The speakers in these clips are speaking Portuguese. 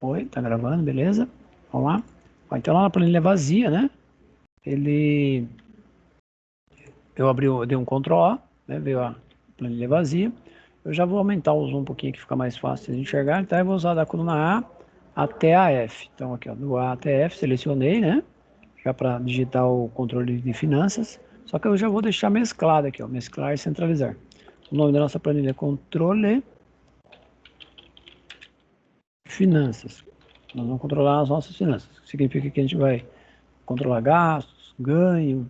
Oi, tá gravando, beleza? Vamos lá. Ó, então lá na planilha vazia, né? Eu dei um Ctrl A, né? Veio a planilha vazia. Eu já vou aumentar o zoom um pouquinho que fica mais fácil de enxergar. Então eu vou usar da coluna A até a F. Então aqui, ó, do A até F, selecionei, né? Já para digitar o controle de finanças. Só que eu já vou deixar mesclado aqui, ó, mesclar e centralizar. O nome da nossa planilha é controle finanças. Nós vamos controlar as nossas finanças. Significa que a gente vai controlar gastos, ganho,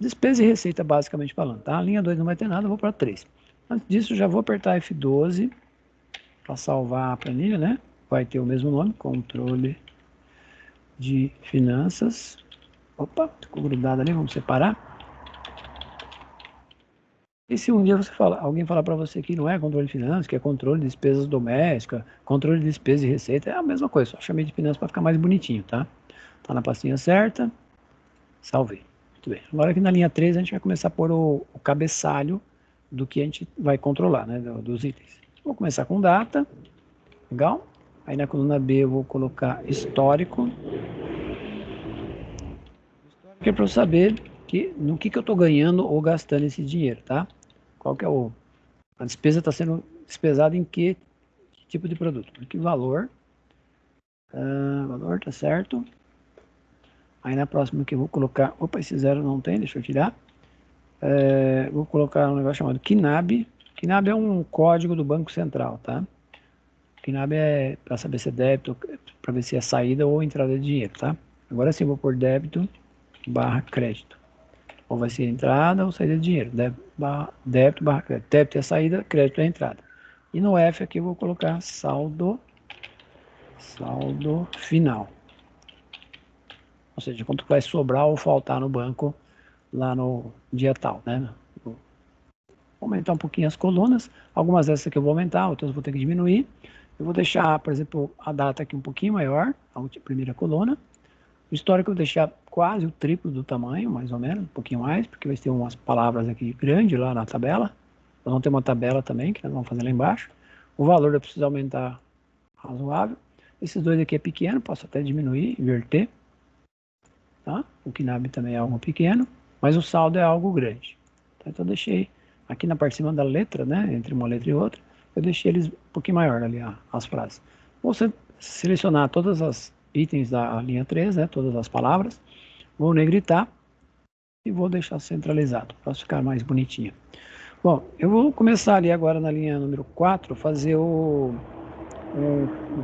despesa e receita, basicamente falando, tá? A linha 2 não vai ter nada, eu vou para 3. Antes disso, já vou apertar F12 para salvar a planilha, né? Vai ter o mesmo nome, controle de finanças. Opa, ficou grudado ali, vamos separar. E se um dia alguém falar para você que não é controle de finanças, que é controle de despesas domésticas, controle de despesa e receita, é a mesma coisa, só chamei de finanças para ficar mais bonitinho, tá? Tá na pastinha certa, salvei. Muito bem. Agora aqui na linha 3 a gente vai começar a pôr o cabeçalho do que a gente vai controlar, né, dos itens. Vou começar com data, legal? Aí na coluna B eu vou colocar histórico, que é para eu saber no que eu estou ganhando ou gastando esse dinheiro, tá? Qual que é a despesa está sendo despesada em que tipo de produto? Que valor? Valor, tá certo. Aí na próxima que eu vou colocar, opa, esse zero não tem, deixa eu tirar. Vou colocar um negócio chamado KNAB. KNAB é um código do Banco Central, tá? KNAB é para saber se é débito, para ver se é saída ou entrada de dinheiro, tá? Agora sim, vou pôr débito barra crédito. Ou vai ser entrada ou saída de dinheiro. Débito barra crédito. Débito é a saída, crédito é a entrada. E no F aqui eu vou colocar saldo final. Ou seja, quanto vai sobrar ou faltar no banco lá no dia tal, né? Vou aumentar um pouquinho as colunas. Algumas dessas aqui eu vou aumentar, outras eu vou ter que diminuir. Eu vou deixar, por exemplo, a data aqui um pouquinho maior, a primeira coluna. O histórico eu vou deixar quase o triplo do tamanho, mais ou menos, um pouquinho mais, porque vai ter umas palavras aqui grandes lá na tabela. Nós vamos ter uma tabela também, que nós vamos fazer lá embaixo. O valor eu preciso aumentar razoável. Esses dois aqui é pequeno, posso até diminuir, inverter. Tá? O KNAB também é algo pequeno, mas o saldo é algo grande. Tá? Então eu deixei aqui na parte de cima da letra, né, entre uma letra e outra, eu deixei eles um pouquinho maior ali, as frases. Vou selecionar todas as itens da linha 3, né, todas as palavras, vou negritar e vou deixar centralizado, para ficar mais bonitinho. Bom, eu vou começar ali agora na linha número 4, fazer o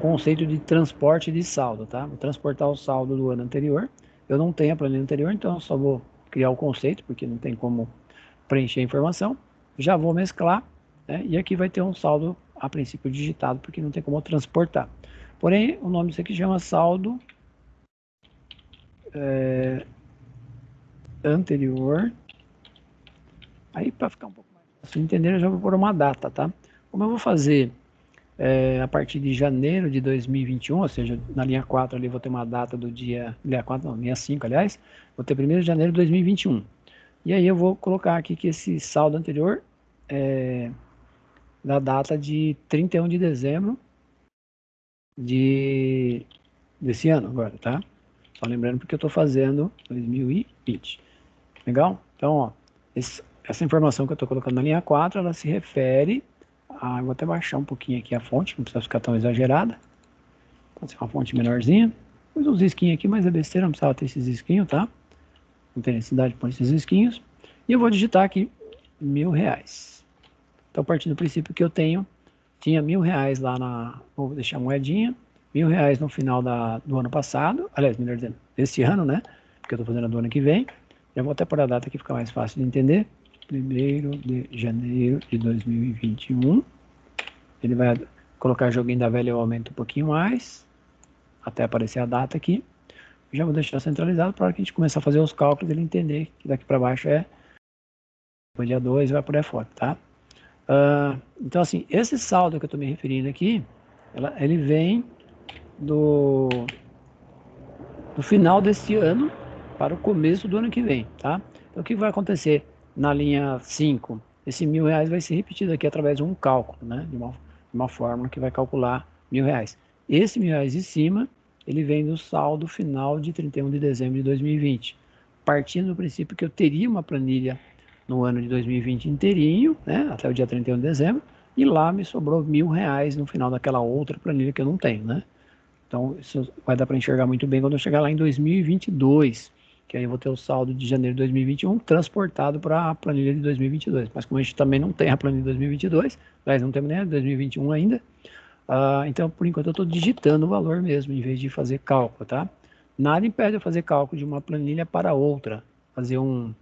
conceito de transporte de saldo, tá? Vou transportar o saldo do ano anterior. Eu não tenho a planilha anterior, então eu só vou criar o conceito, porque não tem como preencher a informação. Já vou mesclar, né? E aqui vai ter um saldo, a princípio, digitado, porque não tem como transportar. Porém, o nome disso aqui chama saldo anterior. Aí, para ficar um pouco mais fácil de entender, eu já vou pôr uma data, tá? Como eu vou fazer a partir de janeiro de 2021, ou seja, na linha 4 ali vou ter uma data do dia, linha 4 não, linha 5, aliás, vou ter 1º de janeiro de 2021. E aí eu vou colocar aqui que esse saldo anterior é da data de 31 de dezembro desse ano agora, tá? Só lembrando porque eu estou fazendo 2020. Legal? Então, ó, essa informação que eu estou colocando na linha 4, ela se refere vou até baixar um pouquinho aqui a fonte, não precisa ficar tão exagerada. Pode ser uma fonte menorzinha. Pus uns risquinhos aqui, mas é besteira, não precisava ter esses risquinhos, tá? Não tem necessidade de pôr esses risquinhos. E eu vou digitar aqui R$1.000. Então, partindo do princípio que eu tinha R$1.000 lá vou deixar a moedinha, R$1.000 no final do ano passado, aliás, melhor dizendo, desse ano, né? Porque eu estou fazendo do ano que vem. Já vou até pôr a data que fica mais fácil de entender. 1º de janeiro de 2021. Ele vai colocar joguinho da velha, eu aumento um pouquinho mais, até aparecer a data aqui. Já vou deixar centralizado para que a gente começar a fazer os cálculos, ele entender que daqui para baixo depois dia 2 vai por aí fora, tá? Então assim, esse saldo que eu estou me referindo aqui, ele vem do final desse ano para o começo do ano que vem, tá? Então o que vai acontecer na linha 5? Esse R$1.000 vai ser repetido aqui através de um cálculo, né? De uma fórmula que vai calcular R$1.000. Esse R$ 1.000 de cima, ele vem do saldo final de 31 de dezembro de 2020. Partindo do princípio que eu teria uma planilha no ano de 2020 inteirinho, né, até o dia 31 de dezembro, e lá me sobrou R$ 1.000 no final daquela outra planilha que eu não tenho, né? Então, isso vai dar para enxergar muito bem quando eu chegar lá em 2022, que aí eu vou ter o saldo de janeiro de 2021 transportado para a planilha de 2022. Mas como a gente também não tem a planilha de 2022, aliás, não temos nem a de 2021 ainda, então, por enquanto, eu estou digitando o valor mesmo, em vez de fazer cálculo, tá? Nada impede eu fazer cálculo de uma planilha para outra, fazer um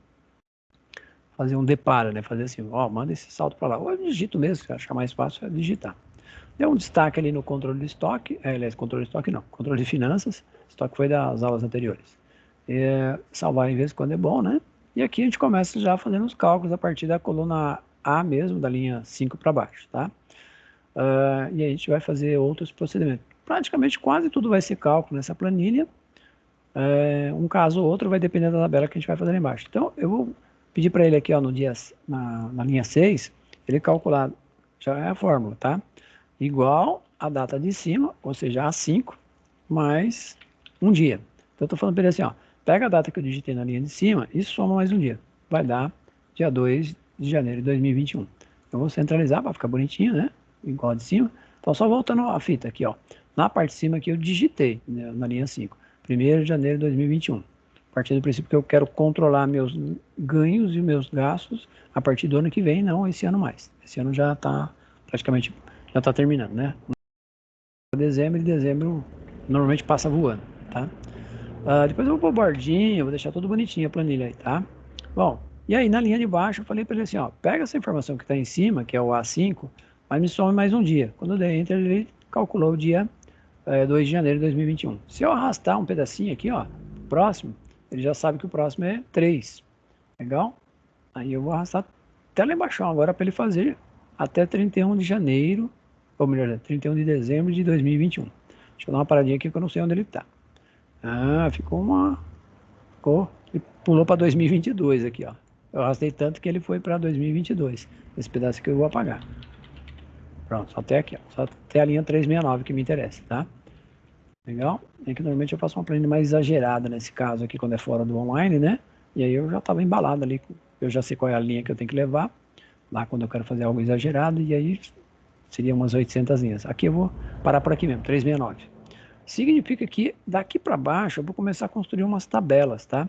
deparo, né? Fazer assim, ó, manda esse saldo para lá. Ou eu digito mesmo, se achar mais fácil, é digitar. Deu um destaque ali no controle de estoque, aliás, controle de estoque não, controle de finanças, estoque foi das aulas anteriores. Salvar em vez de quando é bom, né? E aqui a gente começa já fazendo os cálculos a partir da coluna A mesmo, da linha 5 para baixo, tá? E aí a gente vai fazer outros procedimentos. Praticamente quase tudo vai ser cálculo nessa planilha. Um caso ou outro vai depender da tabela que a gente vai fazer lá embaixo. Então, eu vou pedir para ele aqui, ó, no dia, na linha 6, ele calcular, já é a fórmula, tá? Igual a data de cima, ou seja, A5, mais um dia. Então, eu estou falando para ele assim, ó, pega a data que eu digitei na linha de cima e soma mais um dia. Vai dar dia 2 de janeiro de 2021. Eu vou centralizar para ficar bonitinho, né? Igual a de cima. Então, só voltando a fita aqui, ó. Na parte de cima aqui eu digitei, né, na linha 5. 1º de janeiro de 2021. A partir do princípio que eu quero controlar meus ganhos e meus gastos a partir do ano que vem, não esse ano mais. Esse ano já está praticamente, já está terminando, né? Dezembro e dezembro normalmente passa voando, tá? Depois eu vou pôr bordinha, vou deixar tudo bonitinho a planilha aí, tá? Bom, e aí na linha de baixo eu falei para ele assim, ó, pega essa informação que está em cima, que é o A5, mas me some mais um dia. Quando eu dei enter, ele calculou o dia 2 de janeiro de 2021. Se eu arrastar um pedacinho aqui, ó, próximo, ele já sabe que o próximo é 3. Legal? Aí eu vou arrastar até lá embaixo agora para ele fazer até 31 de janeiro, ou melhor, 31 de dezembro de 2021. Deixa eu dar uma paradinha aqui que eu não sei onde ele está. Ficou uma... Ficou, ele pulou para 2022 aqui, ó. Eu arrastei tanto que ele foi para 2022. Esse pedaço aqui eu vou apagar. Pronto, só até aqui, ó. Só até a linha 369 que me interessa, tá? Legal? É que normalmente eu faço uma planilha mais exagerada nesse caso aqui, quando é fora do online, né? E aí eu já estava embalado ali, eu já sei qual é a linha que eu tenho que levar, lá quando eu quero fazer algo exagerado, e aí seria umas 800 linhas. Aqui eu vou parar por aqui mesmo, 369. Significa que daqui para baixo eu vou começar a construir umas tabelas, tá?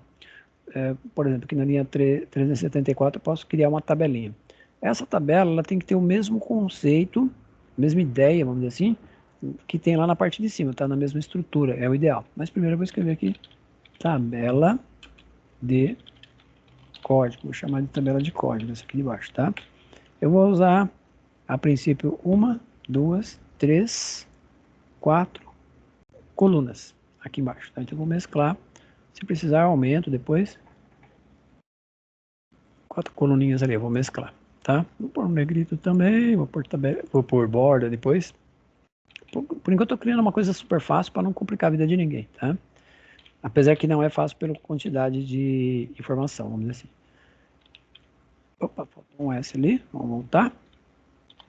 Por exemplo, aqui na linha 374 eu posso criar uma tabelinha. Essa tabela ela tem que ter o mesmo conceito, mesma ideia, vamos dizer assim, que tem lá na parte de cima, tá? Na mesma estrutura, é o ideal. Mas primeiro eu vou escrever aqui tabela de código, vou chamar de tabela de código, essa aqui de baixo, tá? Eu vou usar, a princípio, 1, 2, 3, 4 colunas aqui embaixo, tá? Então eu vou mesclar, se precisar eu aumento depois, 4 coluninhas ali, eu vou mesclar, tá? Vou pôr um negrito também, vou pôr borda depois. Por enquanto eu tô criando uma coisa super fácil para não complicar a vida de ninguém, tá? Apesar que não é fácil pela quantidade de informação, vamos dizer assim. Opa, faltou um S ali, vamos voltar.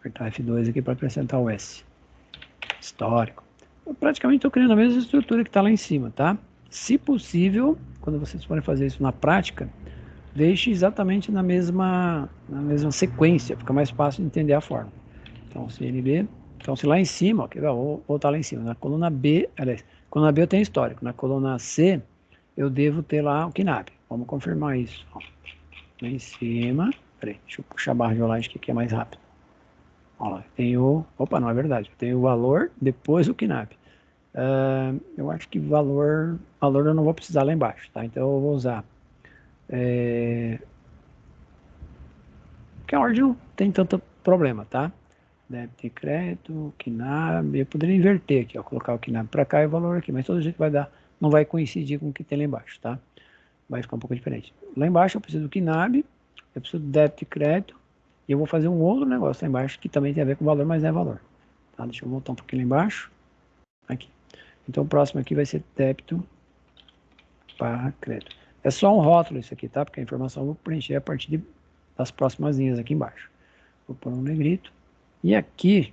Apertar F2 aqui para acrescentar o S. Histórico. Eu praticamente estou criando a mesma estrutura que está lá em cima, tá? Se possível, quando vocês forem fazer isso na prática, deixe exatamente na mesma sequência, fica mais fácil de entender a forma. Então, CNB, então se lá em cima, ó, vou voltar lá em cima, na coluna B, aliás, coluna B eu tenho histórico, na coluna C eu devo ter lá o KNAB. Vamos confirmar isso. Ó. Lá em cima, peraí, deixa eu puxar a barra de rolagem aqui que é mais rápido. Ó lá, tem o, opa, não é verdade, tem o valor, depois o KNAB. Eu acho que valor eu não vou precisar lá embaixo, tá? Então eu vou usar porque a ordem não tem tanto problema, tá? Débito e crédito, KNAB, eu poderia inverter aqui, ó, colocar o KNAB para cá e o valor aqui, mas todo jeito vai dar, não vai coincidir com o que tem lá embaixo, tá? Vai ficar um pouco diferente. Lá embaixo eu preciso do KNAB, eu preciso do débito e crédito, e eu vou fazer um outro negócio lá embaixo que também tem a ver com valor, mas não é valor. Tá? Deixa eu voltar um pouquinho lá embaixo. Aqui. Então o próximo aqui vai ser débito para crédito. É só um rótulo isso aqui, tá? Porque a informação eu vou preencher a partir das próximas linhas aqui embaixo. Vou pôr um negrito. E aqui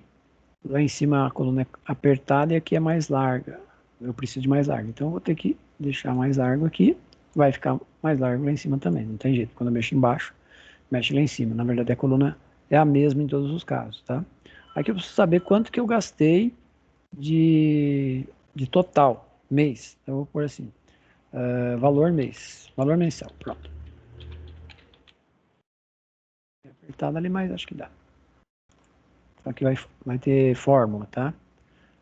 Lá em cima a coluna é apertada e aqui é mais larga. Eu preciso de mais larga. Então eu vou ter que deixar mais largo aqui. Vai ficar mais largo lá em cima também. Não tem jeito. Quando eu mexo embaixo, mexe lá em cima. Na verdade a coluna é a mesma em todos os casos, tá? Aqui eu preciso saber quanto que eu gastei de total, mês. Eu vou pôr assim, valor mês, valor mensal, pronto. Apertado ali, mas acho que dá. Então aqui vai ter fórmula, tá?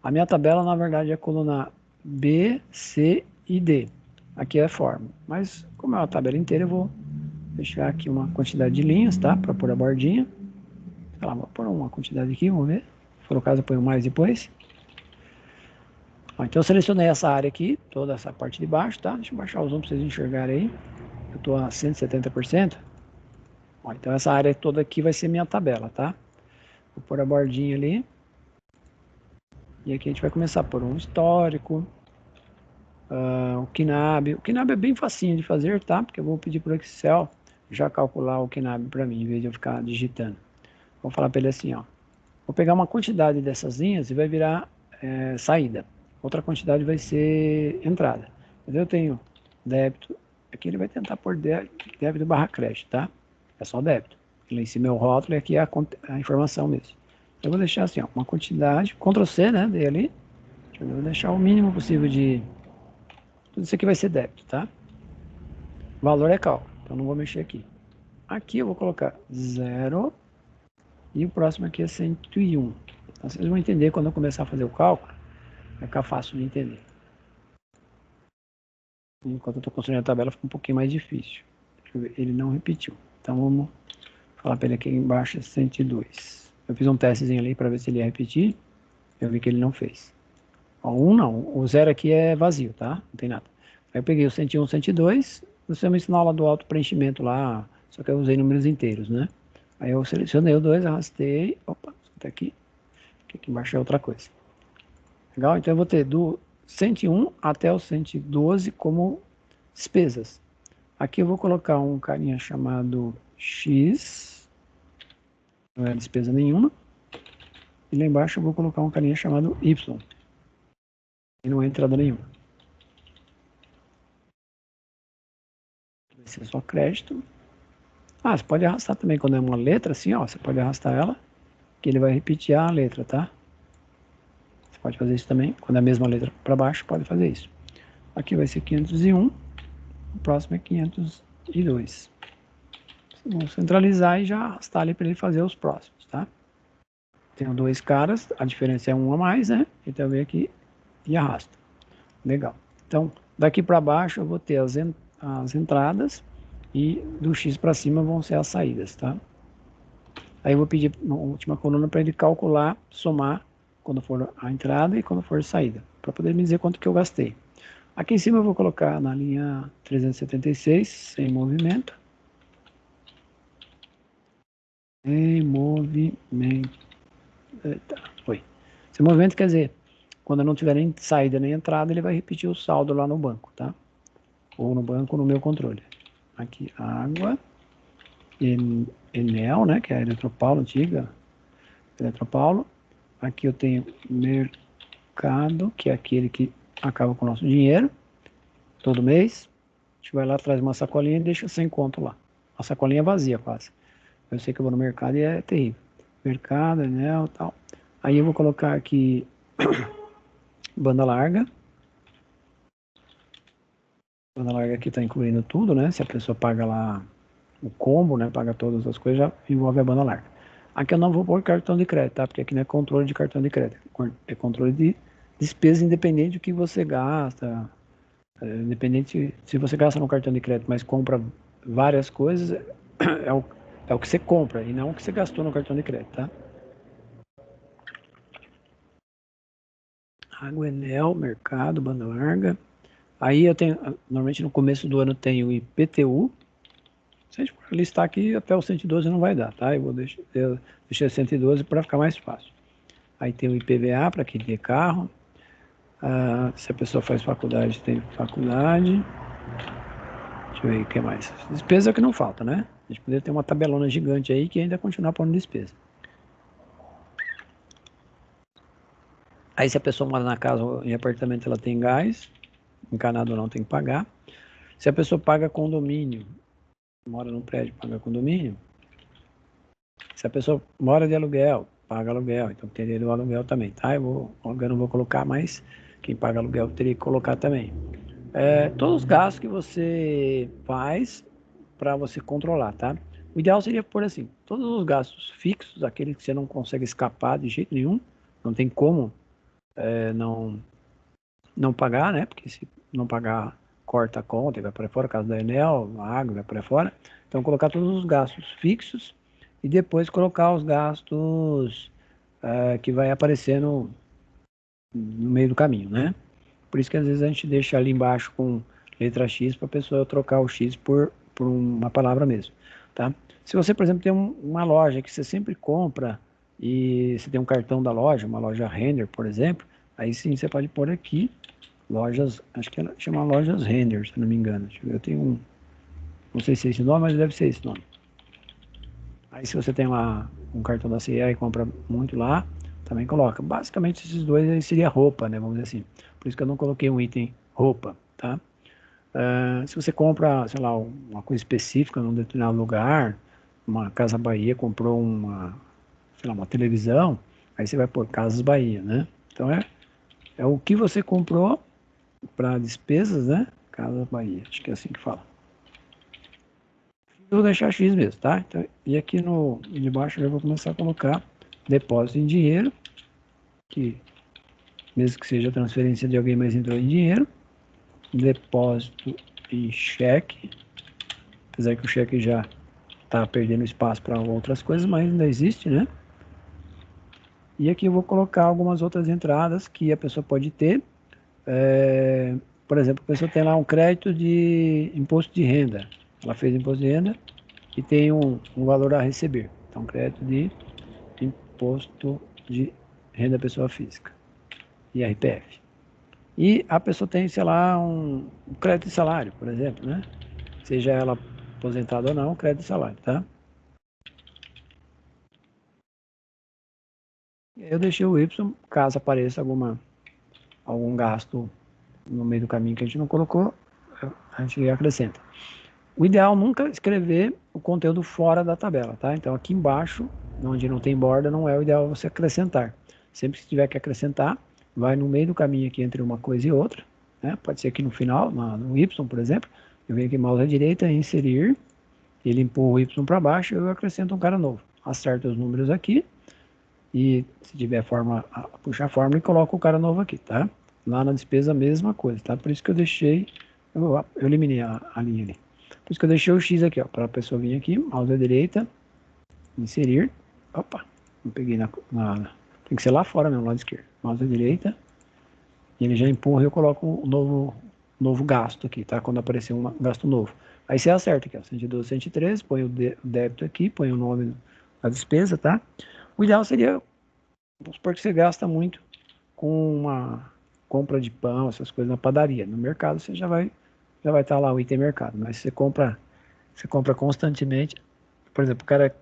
A minha tabela, na verdade, é a coluna B, C e D. Aqui é a fórmula. Mas, como é uma tabela inteira, eu vou deixar aqui uma quantidade de linhas, tá? Para pôr a bordinha. Sei lá, vou pôr uma quantidade aqui, vamos ver. Se for o caso, eu ponho mais depois. Ó, então, eu selecionei essa área aqui, toda essa parte de baixo, tá? Deixa eu baixar o zoom para vocês enxergarem aí. Eu estou a 170%. Ó, então, essa área toda aqui vai ser minha tabela, tá? Vou pôr a bordinha ali. E aqui a gente vai começar por um histórico. O KNAB. O KNAB é bem facinho de fazer, tá? Porque eu vou pedir para o Excel já calcular o KNAB para mim, em vez de eu ficar digitando. Vou falar para ele assim, ó. Vou pegar uma quantidade dessas linhas e vai virar saída. Outra quantidade vai ser entrada. Eu tenho débito. Aqui ele vai tentar pôr débito barra crédito, tá? É só débito. Lá em cima é o rótulo e aqui é a informação mesmo. Eu vou deixar assim, ó, uma quantidade, Ctrl C, né, dei ali. Eu vou deixar o mínimo possível de... Tudo isso aqui vai ser débito, tá? Valor é cálculo, então não vou mexer aqui. Aqui eu vou colocar 0 e o próximo aqui é 101. Então vocês vão entender quando eu começar a fazer o cálculo, vai ficar fácil de entender. Enquanto eu estou construindo a tabela, fica um pouquinho mais difícil. Deixa eu ver, ele não repetiu. Então vamos falar para ele aqui embaixo é 102. Eu fiz um testezinho ali para ver se ele ia repetir. Eu vi que ele não fez. Ó, 1 não, o 0 aqui é vazio, tá? Não tem nada. Aí eu peguei o 101, 102, você me ensinou lá do auto preenchimento lá, só que eu usei números inteiros, né? Aí eu selecionei o 2, arrastei, opa, até aqui embaixo é outra coisa. Legal? Então eu vou ter do 101 até o 112 como despesas. Aqui eu vou colocar um carinha chamado X, não é despesa nenhuma, e lá embaixo eu vou colocar um carinha chamado Y, e não é entrada nenhuma. Vai ser só crédito. Ah, você pode arrastar também quando é uma letra assim, ó, você pode arrastar ela, que ele vai repetir a letra, tá? Você pode fazer isso também, quando é a mesma letra para baixo, pode fazer isso. Aqui vai ser 501, o próximo é 502. Vamos centralizar e já arrastar ali para ele fazer os próximos, tá? Tenho dois caras, a diferença é um a mais, né? Então eu venho aqui e arrasto. Legal. Então, daqui para baixo eu vou ter as entradas e do X para cima vão ser as saídas, tá? Aí eu vou pedir na última coluna para ele calcular, somar quando for a entrada e quando for a saída, para poder me dizer quanto que eu gastei. Aqui em cima eu vou colocar na linha 376, sem movimento. Em movimento. Eita, foi. Sem movimento quer dizer, quando não tiver nem saída nem entrada, ele vai repetir o saldo lá no banco, tá? Ou no banco no meu controle. Aqui, água. Enel, né? Que é a Eletropaulo antiga. Eletropaulo. Aqui eu tenho mercado, que é aquele que acaba com o nosso dinheiro. Todo mês. A gente vai lá, traz uma sacolinha e deixa 100 conto lá. A sacolinha é vazia quase. Eu sei que eu vou no mercado e é terrível. Mercado, Enel e tal. Aí eu vou colocar aqui banda larga. Banda larga aqui está incluindo tudo, né? Se a pessoa paga lá o combo, né? Paga todas as coisas, já envolve a banda larga. Aqui eu não vou pôr cartão de crédito, tá? Porque aqui não é controle de cartão de crédito. É controle de despesa independente do que você gasta. Independente se você gasta no cartão de crédito, mas compra várias coisas, é o que você compra e não o que você gastou no cartão de crédito, tá? Água, Enel, mercado, banda larga. Aí eu tenho, normalmente no começo do ano tem o IPTU. Se a gente for listar aqui, até o 112 não vai dar, tá? Eu deixei 112 para ficar mais fácil. Aí tem o IPVA para quem tem carro. Se a pessoa faz faculdade, tem faculdade. Deixa eu ver o que mais. Despesa é o que não falta, né? A gente poderia ter uma tabelona gigante aí que ainda continuar pondo despesa. Aí se a pessoa mora na casa ou em apartamento, ela tem gás, encanado ou não, tem que pagar. Se a pessoa paga condomínio, mora num prédio, paga condomínio. Se a pessoa mora de aluguel, paga aluguel, então teria o aluguel também, tá? Eu não vou colocar, mas quem paga aluguel teria que colocar também. Todos os gastos que você faz para você controlar, tá? O ideal seria pôr assim, todos os gastos fixos, aqueles que você não consegue escapar de jeito nenhum, não tem como não pagar, né? Porque se não pagar, corta a conta e vai para fora, caso da Enel, a água vai para fora. Então, colocar todos os gastos fixos e depois colocar os gastos que vai aparecendo no meio do caminho, né? Por isso que às vezes a gente deixa ali embaixo com letra X para a pessoa trocar o X por uma palavra mesmo, tá? Se você, por exemplo, tem uma loja que você sempre compra e você tem um cartão da loja, uma loja Renner, por exemplo, aí sim você pode pôr aqui lojas, acho que ela chama lojas Renner, se não me engano. Eu tenho não sei se é esse nome, mas deve ser esse nome. Aí se você tem lá um cartão da CE e compra muito lá, também coloca. Basicamente esses dois aí seria roupa, né? Vamos dizer assim. Por isso que eu não coloquei um item roupa, tá? Se você compra, sei lá, uma coisa específica num determinado lugar, uma Casa Bahia comprou sei lá, uma televisão, aí você vai pôr Casas Bahia, né? Então é o que você comprou para despesas, né? Casas Bahia, acho que é assim que fala. Eu vou deixar X mesmo, tá? Então, e aqui no de baixo eu já vou começar a colocar depósito em dinheiro, que mesmo que seja transferência de alguém, mas entrou em dinheiro, depósito em cheque, apesar que o cheque já está perdendo espaço para outras coisas, mas ainda existe, né? E aqui eu vou colocar algumas outras entradas que a pessoa pode ter. Por exemplo, a pessoa tem lá um crédito de imposto de renda. Ela fez imposto de renda e tem um valor a receber. Então, crédito de imposto de renda pessoa física, IRPF. E a pessoa tem, sei lá, um crédito de salário, por exemplo, né? Seja ela aposentada ou não, crédito de salário, tá? Eu deixei o Y, caso apareça algum gasto no meio do caminho que a gente não colocou, a gente acrescenta. O ideal é nunca escrever o conteúdo fora da tabela, tá? Então aqui embaixo, onde não tem borda, não é o ideal você acrescentar. Sempre que tiver que acrescentar, vai no meio do caminho aqui entre uma coisa e outra, né? Pode ser aqui no final, no Y, por exemplo. Eu venho aqui mouse à direita, inserir, ele empurra o Y para baixo, eu acrescento um cara novo. Acerto os números aqui e se tiver forma, puxar a fórmula e coloco o cara novo aqui, tá? Lá na despesa a mesma coisa, tá? Por isso que eu deixei, eu eliminei a linha ali. Por isso que eu deixei o X aqui, ó, para a pessoa vir aqui, mouse à direita, inserir, opa, não peguei tem que ser lá fora mesmo, lado esquerdo, mouse à direita, e ele já empurra e eu coloco um novo gasto aqui, tá? Quando aparecer um gasto novo. Aí você acerta aqui, ó, 112, 113, põe o débito aqui, põe o nome da despesa, tá? O ideal seria, vamos supor que você gasta muito com uma compra de pão, essas coisas na padaria. No mercado você já vai estar lá o item mercado, mas você compra constantemente. Por exemplo, o cara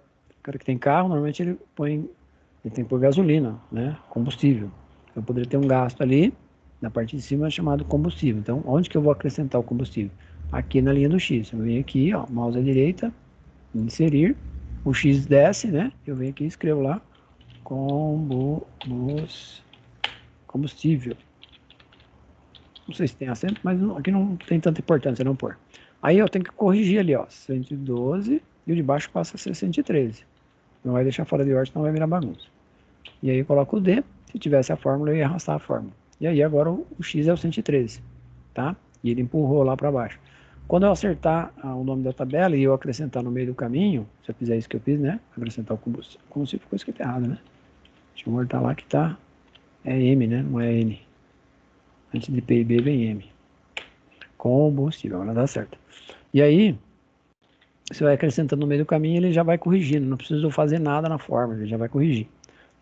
que tem carro, normalmente ele tem que pôr gasolina, né? Combustível. Eu poderia ter um gasto ali na parte de cima chamado combustível. Então, onde que eu vou acrescentar o combustível? Aqui na linha do X. Eu venho aqui, ó, mouse à direita, inserir, o X desce, né? Eu venho aqui e escrevo lá combustível. Não sei se tem acento, mas aqui não tem tanta importância não pôr. Aí eu tenho que corrigir ali, ó, 112 e o de baixo passa a ser 113. Não vai deixar fora de ordem, senão vai virar bagunça. E aí eu coloco o D, se tivesse a fórmula eu ia arrastar a fórmula. E aí agora o X é o 113, tá? E ele empurrou lá para baixo. Quando eu acertar o nome da tabela e eu acrescentar no meio do caminho, se eu fizer isso que eu fiz, né? Acrescentar o combustível, ficou escrito errado, né? Deixa eu voltar lá que tá, é M, né? Não é N. Antes de P e B vem M. Combustível, agora dá certo. E aí, você vai acrescentando no meio do caminho, ele já vai corrigindo. Não precisa fazer nada na fórmula, ele já vai corrigir.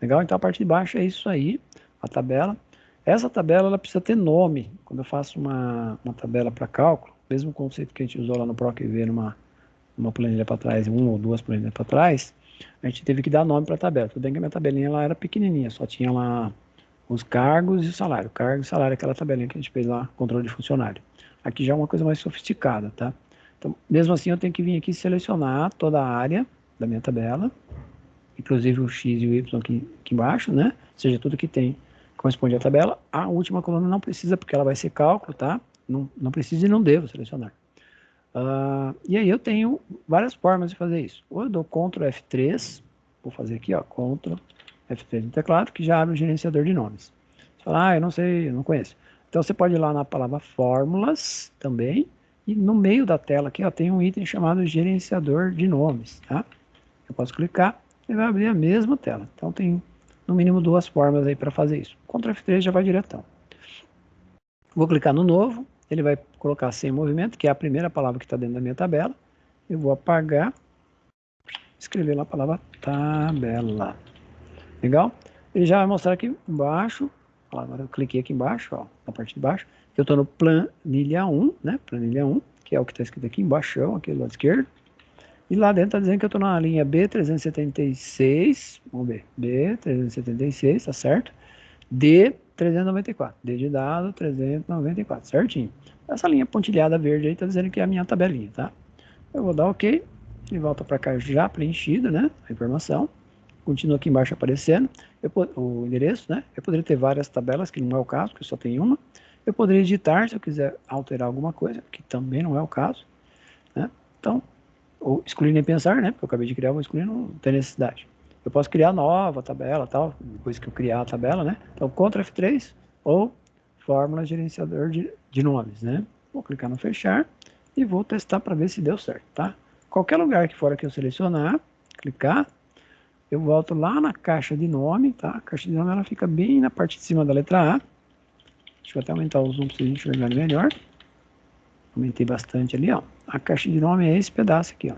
Legal? Então a parte de baixo é isso aí, a tabela. Essa tabela ela precisa ter nome. Quando eu faço uma tabela para cálculo, mesmo conceito que a gente usou lá no PROC-V numa planilha para trás, uma ou duas planilhas para trás, a gente teve que dar nome para a tabela. Tudo bem que a minha tabelinha lá era pequenininha, só tinha lá os cargos e o salário. Cargo e salário é aquela tabelinha que a gente fez lá, controle de funcionário. Aqui já é uma coisa mais sofisticada, tá? Então, mesmo assim, eu tenho que vir aqui selecionar toda a área da minha tabela, inclusive o X e o Y aqui embaixo, né? Ou seja, tudo que tem corresponde à tabela. A última coluna não precisa, porque ela vai ser cálculo, tá? Não precisa e não devo selecionar. E aí eu tenho várias formas de fazer isso. Ou eu dou Ctrl F3, vou fazer aqui, ó, Ctrl F3 no teclado, que já abre o gerenciador de nomes. Você fala, eu não sei, eu não conheço. Então você pode ir lá na palavra fórmulas também, e no meio da tela aqui, ó, tem um item chamado gerenciador de nomes, tá? Eu posso clicar e vai abrir a mesma tela. Então tem no mínimo duas formas aí para fazer isso. Ctrl F3 já vai diretão. Vou clicar no novo, ele vai colocar sem movimento, que é a primeira palavra que está dentro da minha tabela. Eu vou apagar, escrever lá a palavra tabela. Legal? Ele já vai mostrar aqui embaixo, agora eu cliquei aqui embaixo, ó, na parte de baixo, que eu estou no planilha 1, né? Planilha 1, que é o que está escrito aqui embaixo, aqui do lado esquerdo. E lá dentro está dizendo que eu estou na linha B376, vamos ver, B376, tá certo? D394, D de dado 394, certinho. Essa linha pontilhada verde aí está dizendo que é a minha tabelinha, tá? Eu vou dar OK, e volta para cá já preenchido, né? A informação. Continua aqui embaixo aparecendo o endereço, né? Eu poderia ter várias tabelas, que não é o caso, que só tem uma. Eu poderia editar se eu quiser alterar alguma coisa, que também não é o caso, né? Então, ou excluir nem pensar, né? Porque eu acabei de criar, vou excluir, não tem necessidade. Eu posso criar nova tabela, tal, depois que eu criar a tabela, né? Então, Ctrl F3 ou fórmula gerenciador de nomes, né? Vou clicar no fechar e vou testar para ver se deu certo, tá? Qualquer lugar que for que eu selecionar, clicar, eu volto lá na caixa de nome, tá? A caixa de nome ela fica bem na parte de cima da letra A. Deixa eu até aumentar o zoom para vocês enxergarem melhor. Aumentei bastante ali, ó. A caixa de nome é esse pedaço aqui, ó.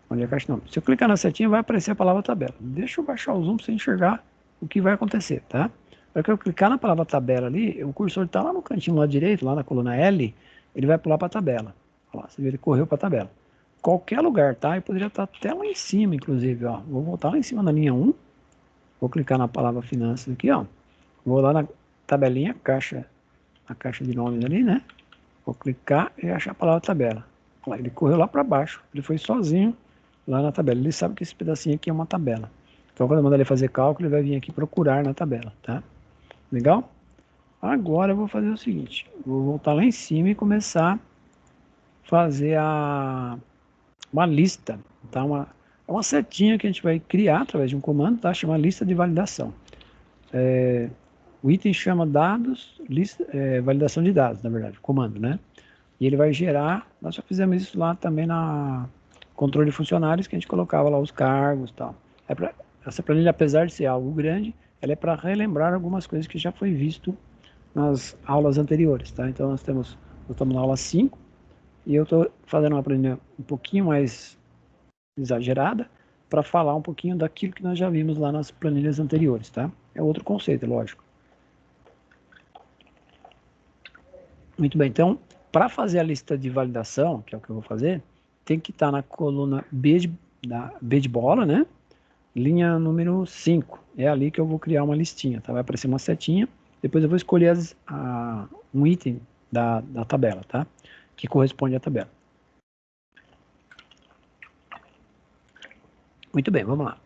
Onde é a caixa de nome? Se eu clicar na setinha, vai aparecer a palavra tabela. Deixa eu baixar o zoom para você enxergar o que vai acontecer, tá? Para que eu clicar na palavra tabela ali, o cursor está lá no cantinho lá direito, lá na coluna L, ele vai pular para a tabela. Olha lá, você vê, ele correu para a tabela. Qualquer lugar, tá? Eu poderia estar até lá em cima, inclusive, ó. Vou voltar lá em cima na linha 1. Vou clicar na palavra finanças aqui, ó. Vou lá na tabelinha, a caixa de nomes ali, né? Vou clicar e achar a palavra tabela. Olha lá, ele correu lá para baixo. Ele foi sozinho lá na tabela. Ele sabe que esse pedacinho aqui é uma tabela. Então, quando eu mandar ele fazer cálculo, ele vai vir aqui procurar na tabela, tá? Legal? Agora eu vou fazer o seguinte. Vou voltar lá em cima e começar a fazer uma lista, tá? Uma setinha que a gente vai criar através de um comando, tá? Chama lista de validação. O item chama dados, validação de dados, na verdade, comando, né? E ele vai gerar, nós já fizemos isso lá também na controle de funcionários, que a gente colocava lá os cargos e tal. Essa planilha, apesar de ser algo grande, ela é para relembrar algumas coisas que já foi visto nas aulas anteriores, tá? Então nós estamos na aula 5, e eu estou fazendo uma planilha um pouquinho mais exagerada para falar um pouquinho daquilo que nós já vimos lá nas planilhas anteriores, tá? É outro conceito, lógico. Muito bem, então, para fazer a lista de validação, que é o que eu vou fazer, tem que estar na coluna B de bola, né? Linha número 5. É ali que eu vou criar uma listinha, tá? Vai aparecer uma setinha, depois eu vou escolher um item da tabela, tá? Que corresponde à tabela. Muito bem, vamos lá.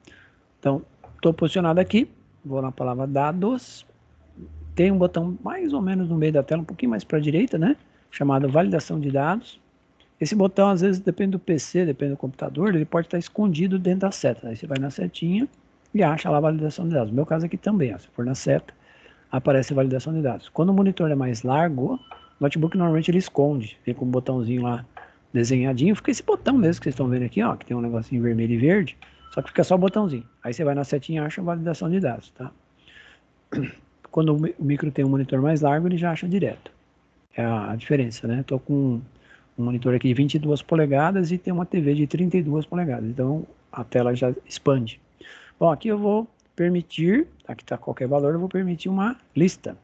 Então, estou posicionado aqui, vou na palavra dados, tem um botão mais ou menos no meio da tela, um pouquinho mais para a direita, né? Chamado validação de dados. Esse botão, às vezes, depende do PC, depende do computador, ele pode estar escondido dentro da seta. Aí você vai na setinha e acha lá a validação de dados. No meu caso aqui também, ó, se for na seta, aparece a validação de dados. Quando o monitor é mais largo, o notebook normalmente ele esconde, vem com um botãozinho lá desenhadinho, fica esse botão mesmo que vocês estão vendo aqui, ó, que tem um negocinho vermelho e verde, só que fica só o botãozinho. Aí você vai na setinha e acha a validação de dados, tá? Quando o micro tem um monitor mais largo, ele já acha direto. É a diferença, né? Estou com um monitor aqui de 22 polegadas e tem uma TV de 32 polegadas, então a tela já expande. Bom, aqui eu vou permitir, aqui está qualquer valor, eu vou permitir uma lista.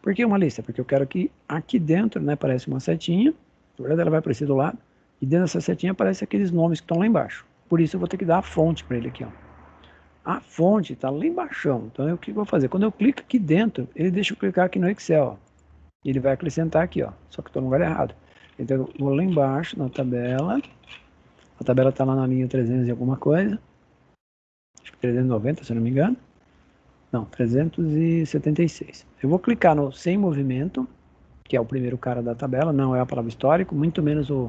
Por que uma lista? Porque eu quero que aqui dentro, né, aparece uma setinha, na verdade ela vai aparecer do lado, e dentro dessa setinha aparece aqueles nomes que estão lá embaixo. Por isso eu vou ter que dar a fonte para ele aqui, ó. A fonte está lá embaixo. Então, o que eu vou fazer? Quando eu clico aqui dentro, ele deixa eu clicar aqui no Excel. Ó. Ele vai acrescentar aqui, ó. Só que estou no lugar errado. Então, eu vou lá embaixo na tabela. A tabela está lá na linha 300 e alguma coisa. Acho que 390, se eu não me engano. Não, 376. Eu vou clicar no sem movimento, que é o primeiro cara da tabela, não é a palavra histórico, muito menos a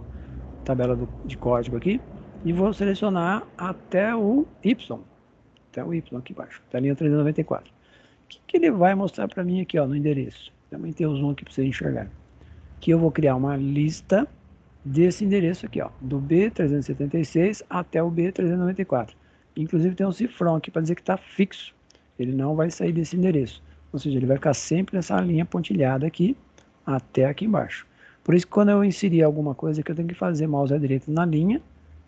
tabela de código aqui. E vou selecionar até o Y. Até o Y aqui embaixo, até a linha 394. O que ele vai mostrar para mim aqui, ó, no endereço? Também tem o zoom aqui para você enxergar. Que eu vou criar uma lista desse endereço aqui, ó, do B376 até o B394. Inclusive tem um cifrão aqui para dizer que está fixo. Ele não vai sair desse endereço. Ou seja, ele vai ficar sempre nessa linha pontilhada aqui, até aqui embaixo. Por isso que quando eu inserir alguma coisa que eu tenho que fazer mouse à direita na linha,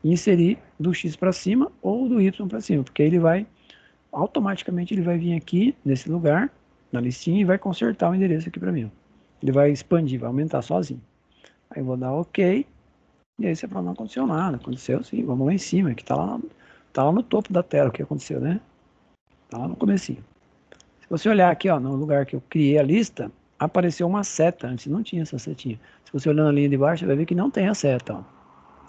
e inserir do X para cima ou do Y para cima, porque ele vai, automaticamente ele vai vir aqui nesse lugar, na listinha, e vai consertar o endereço aqui para mim. Ele vai expandir, vai aumentar sozinho. Aí eu vou dar OK, e aí você fala, não aconteceu nada, aconteceu sim, vamos lá em cima, que tá lá no topo da tela o que aconteceu, né? Tá lá no comecinho. Se você olhar aqui, ó, no lugar que eu criei a lista, apareceu uma seta, antes não tinha essa setinha. Se você olhar na linha de baixo, você vai ver que não tem a seta, ó.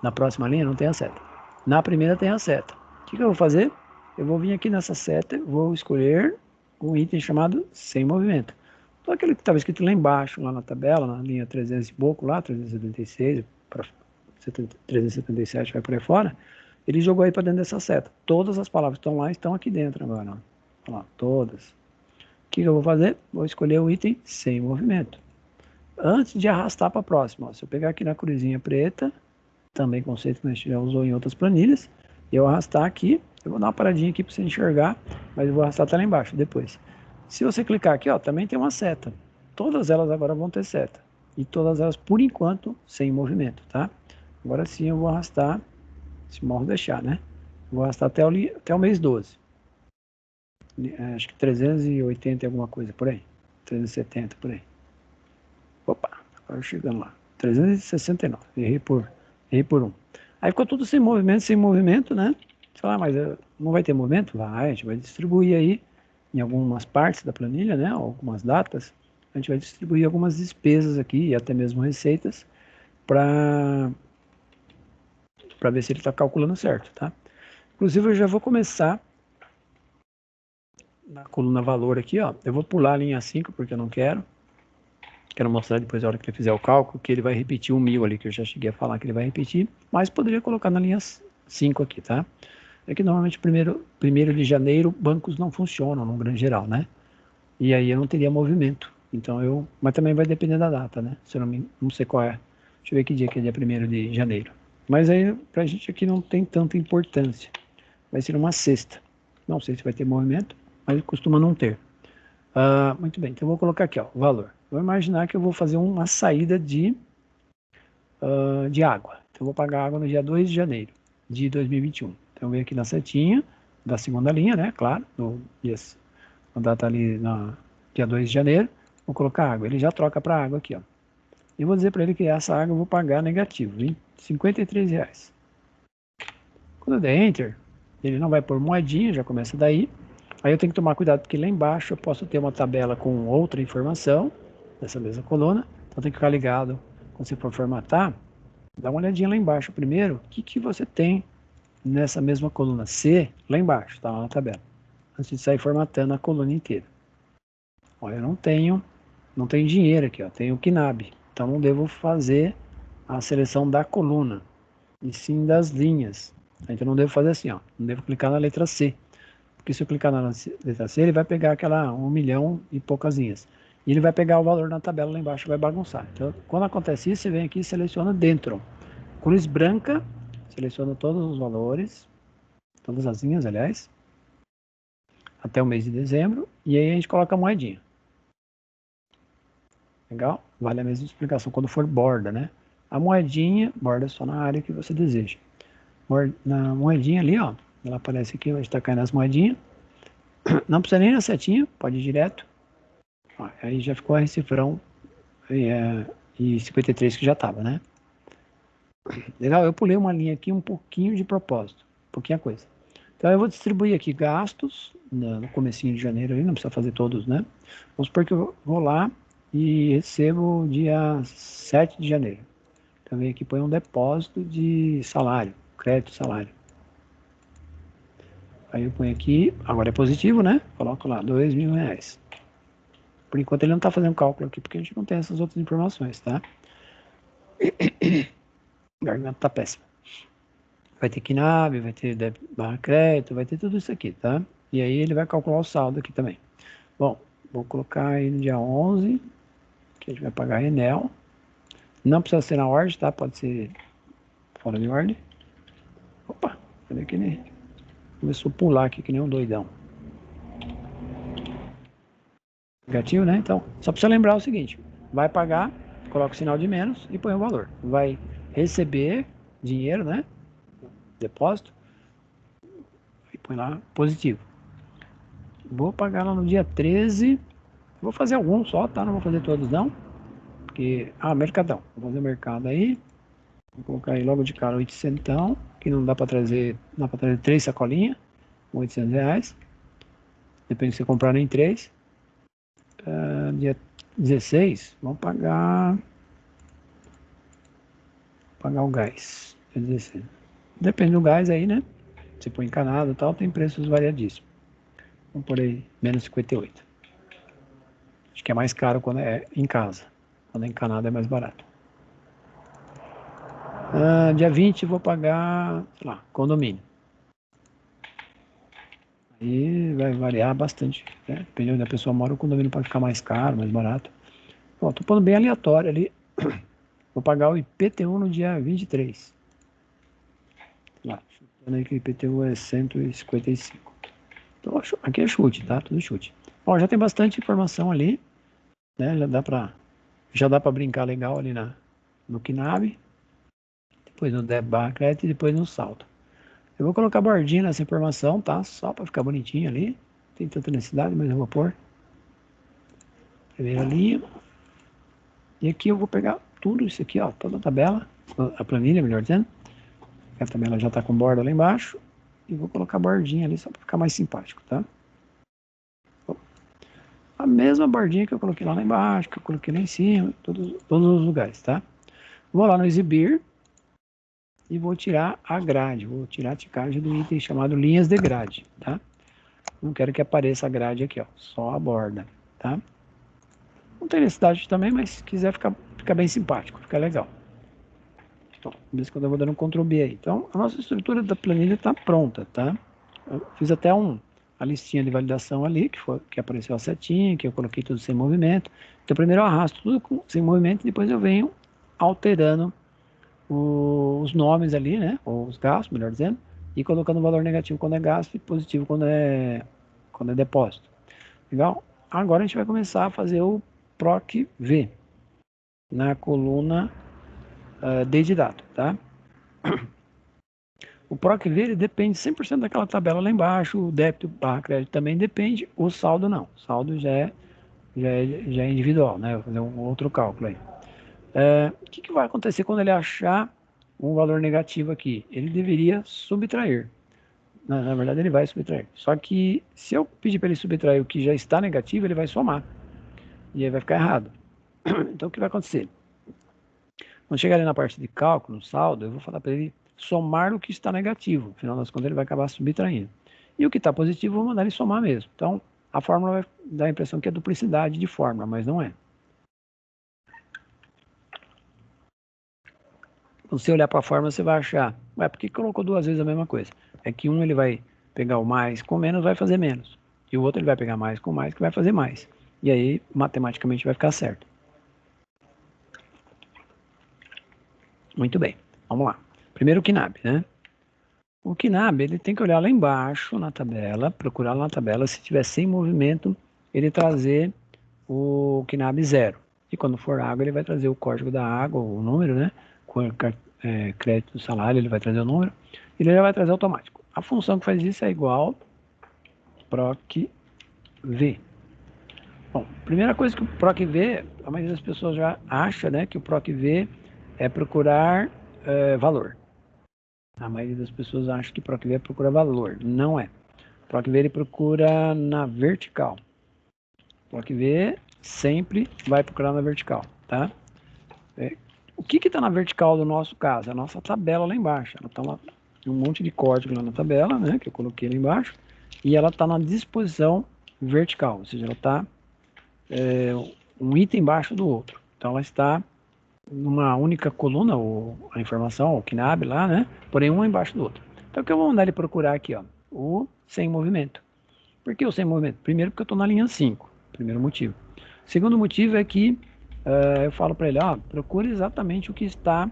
Na próxima linha não tem a seta. Na primeira tem a seta. O que eu vou fazer? Eu vou vir aqui nessa seta, vou escolher um item chamado sem movimento. Então aquele que estava escrito lá embaixo, lá na tabela, na linha 300 e pouco, lá, 376, para 377, vai por aí fora, ele jogou aí para dentro dessa seta. Todas as palavras que estão lá estão aqui dentro agora. Ó. Olha lá, todas. O que eu vou fazer? Vou escolher o item sem movimento. Antes de arrastar para a próxima, ó, se eu pegar aqui na cruzinha preta, também conceito que a gente já usou em outras planilhas, e eu arrastar aqui, eu vou dar uma paradinha aqui para você enxergar, mas eu vou arrastar até lá embaixo depois. Se você clicar aqui, ó, também tem uma seta. Todas elas agora vão ter seta. E todas elas, por enquanto, sem movimento, tá? Agora sim eu vou arrastar, se morro deixar, né? Vou arrastar até o mês 12. Acho que 380 e alguma coisa por aí. 370 por aí. Opa, agora chegando lá. 369. Errei por 1. Aí ficou tudo sem movimento, né? Você fala, mas não vai ter movimento? Vai, a gente vai distribuir aí em algumas partes da planilha, né? Algumas datas. A gente vai distribuir algumas despesas aqui e até mesmo receitas para ver se ele está calculando certo, tá? Inclusive, eu já vou começar na coluna valor aqui, ó. Eu vou pular a linha 5 porque eu não quero. Quero mostrar depois, na hora que ele fizer o cálculo, que ele vai repetir o 1000 ali, que eu já cheguei a falar que ele vai repetir, mas poderia colocar na linha 5 aqui, tá? É que normalmente primeiro de janeiro bancos não funcionam no grande geral, né? E aí eu não teria movimento. Então mas também vai depender da data, né? Se eu não sei qual é. Deixa eu ver que dia que é dia 1º de janeiro. Mas aí pra gente aqui não tem tanta importância. Vai ser uma sexta. Não sei se vai ter movimento, mas costuma não ter. Muito bem, então eu vou colocar aqui, ó, o valor. Vou imaginar que eu vou fazer uma saída de água. Então eu vou pagar água no dia 2 de janeiro de 2021. Então eu venho aqui na setinha da segunda linha, né? Claro, a data ali no dia 2 de janeiro, vou colocar água. Ele já troca para água aqui, ó. E vou dizer para ele que essa água eu vou pagar negativo, hein? R$53. Quando eu der Enter, ele não vai pôr moedinha, já começa daí. Aí eu tenho que tomar cuidado, porque lá embaixo eu posso ter uma tabela com outra informação, dessa mesma coluna, então tem que ficar ligado. Quando você for formatar, dá uma olhadinha lá embaixo primeiro, o que você tem nessa mesma coluna C, lá embaixo, tá lá na tabela, antes de sair formatando a coluna inteira. Olha, eu não tenho dinheiro aqui, ó, tenho o KNAB, então não devo fazer a seleção da coluna, e sim das linhas. Então não devo fazer assim, ó, não devo clicar na letra C. Porque se eu clicar na letra C, ele vai pegar aquela 1 milhão e poucas linhas. E ele vai pegar o valor na tabela lá embaixo e vai bagunçar. Então, quando acontece isso, você vem aqui e seleciona dentro. Cruz branca, seleciona todos os valores, todas as linhas, aliás, até o mês de dezembro. E aí a gente coloca a moedinha. Legal? Vale a mesma explicação quando for borda, né? A moedinha, borda só na área que você deseja. Na moedinha ali, ó, ela aparece aqui, vai estar caindo as moedinhas. Não precisa nem na setinha, pode ir direto. Ó, aí já ficou esse cifrão e 53 que já estava, né? Legal, eu pulei uma linha aqui um pouquinho de propósito, pouquinha coisa. Então eu vou distribuir aqui gastos no comecinho de janeiro, aí, não precisa fazer todos, né? Vamos supor que eu vou lá e recebo dia 7 de janeiro. Então vem aqui, põe um depósito de salário, crédito salário. Aí eu ponho aqui, agora é positivo, né? Coloco lá, R$ 2.000. Por enquanto ele não está fazendo cálculo aqui, porque a gente não tem essas outras informações, tá? O garganta tá péssimo. Vai ter KNAB, vai ter débito barra crédito, vai ter tudo isso aqui, tá? E aí ele vai calcular o saldo aqui também. Bom, vou colocar aí no dia 11, que a gente vai pagar a Enel. Não precisa ser na ordem, tá? Pode ser fora de ordem. Opa, cadê que nem... Começou a pular aqui que nem um doidão. Negativo, né? Então, só precisa lembrar o seguinte. Vai pagar, coloca o sinal de menos e põe o valor. Vai receber dinheiro, né? Depósito. E põe lá positivo. Vou pagar lá no dia 13. Vou fazer alguns só, tá? Não vou fazer todos não. Porque... Ah, mercadão. Vou fazer o mercado aí. Vou colocar aí logo de cara 800, que não dá para trazer, dá para trazer 3 sacolinhas, com R$ 800. Depende se você comprar nem 3. Dia 16, vamos pagar o gás. Dia 16. Depende do gás aí, né? Se for encanado e tal, tem preços variadíssimos. Vamos por aí, menos 58. Acho que é mais caro quando é em casa. Quando é encanado é mais barato. Dia 20 vou pagar, sei lá, condomínio. Aí vai variar bastante, né? Dependendo da pessoa mora, o condomínio pode ficar mais caro, mais barato. Bom, tô pondo bem aleatório ali. Vou pagar o IPTU no dia 23. Lá, chutando aí que o IPTU é 155. Então, aqui é chute, tá? Tudo chute. Ó, já tem bastante informação ali, né? Já dá pra brincar legal ali no KNAB. Depois no débito barra crédito e depois no saldo. Eu vou colocar bordinha nessa informação, tá? Só para ficar bonitinho ali. Não tem tanta necessidade, mas eu vou pôr. Primeira linha. E aqui eu vou pegar tudo isso aqui, ó. Toda a tabela. A planilha, melhor dizendo. A tabela já tá com borda lá embaixo. E vou colocar bordinha ali só para ficar mais simpático, tá? A mesma bordinha que eu coloquei lá embaixo, que eu coloquei lá em cima. Todos os lugares, tá? Vou lá no exibir. E vou tirar a grade. Vou tirar a ticagem do item chamado linhas de grade, tá? Não quero que apareça a grade aqui, ó. Só a borda, tá? Não tem necessidade também, mas se quiser ficar bem simpático, fica legal. Então, de vez em quando eu vou dando um Ctrl B aí. Então, a nossa estrutura da planilha está pronta, tá? Eu fiz até a listinha de validação ali, que apareceu a setinha, que eu coloquei tudo sem movimento. Então, primeiro eu arrasto tudo sem movimento, e depois eu venho alterando os nomes ali, né? Ou os gastos, melhor dizendo, e colocando o valor negativo quando é gasto e positivo quando é depósito. Legal? Agora a gente vai começar a fazer o PROC V na coluna D de dado, tá? O PROC V ele depende 100% daquela tabela lá embaixo, o débito barra crédito também depende, o saldo não. O saldo já é individual, né? Vou fazer um outro cálculo aí. O que vai acontecer quando ele achar um valor negativo aqui? Ele deveria subtrair. Na verdade, ele vai subtrair. Só que se eu pedir para ele subtrair o que já está negativo, ele vai somar. E aí vai ficar errado. Então, o que vai acontecer? Quando chegar ali na parte de cálculo, saldo, eu vou falar para ele somar o que está negativo. Afinal das contas, ele vai acabar subtraindo. E o que está positivo, eu vou mandar ele somar mesmo. Então, a fórmula vai dar a impressão que é duplicidade de fórmula, mas não é. Quando você olhar para a fórmula, você vai achar, ué, por que colocou duas vezes a mesma coisa? É que um ele vai pegar o mais com menos, vai fazer menos. E o outro ele vai pegar mais com mais, que vai fazer mais. E aí, matematicamente, vai ficar certo. Muito bem, vamos lá. Primeiro o KNAB, né? O KNAB, ele tem que olhar lá embaixo na tabela, procurar lá na tabela, se tiver sem movimento, ele trazer o KNAB 0. E quando for água, ele vai trazer o código da água, o número, né? Crédito do salário, ele vai trazer o número. E ele já vai trazer automático. A função que faz isso é igual PROC V. Bom, primeira coisa que o PROC V, a maioria das pessoas já acha, né, que o PROC V é procurar valor. A maioria das pessoas acha que PROC-V procura valor. Não é. PROC-V ele procura na vertical. PROC-V sempre vai procurar na vertical, tá? O que está na vertical do nosso caso? A nossa tabela lá embaixo. Ela está lá, tem um monte de código lá na tabela, né? Que eu coloquei lá embaixo. E ela está na disposição vertical, ou seja, ela está um item embaixo do outro. Então ela está numa única coluna, a informação, o KNAB lá, né? Porém, um embaixo do outro. Então, o que eu vou mandar ele procurar aqui, ó? O sem movimento. Por que o sem movimento? Primeiro, porque eu estou na linha 5. Primeiro motivo. Segundo motivo é que eu falo para ele, ó, procure exatamente o que está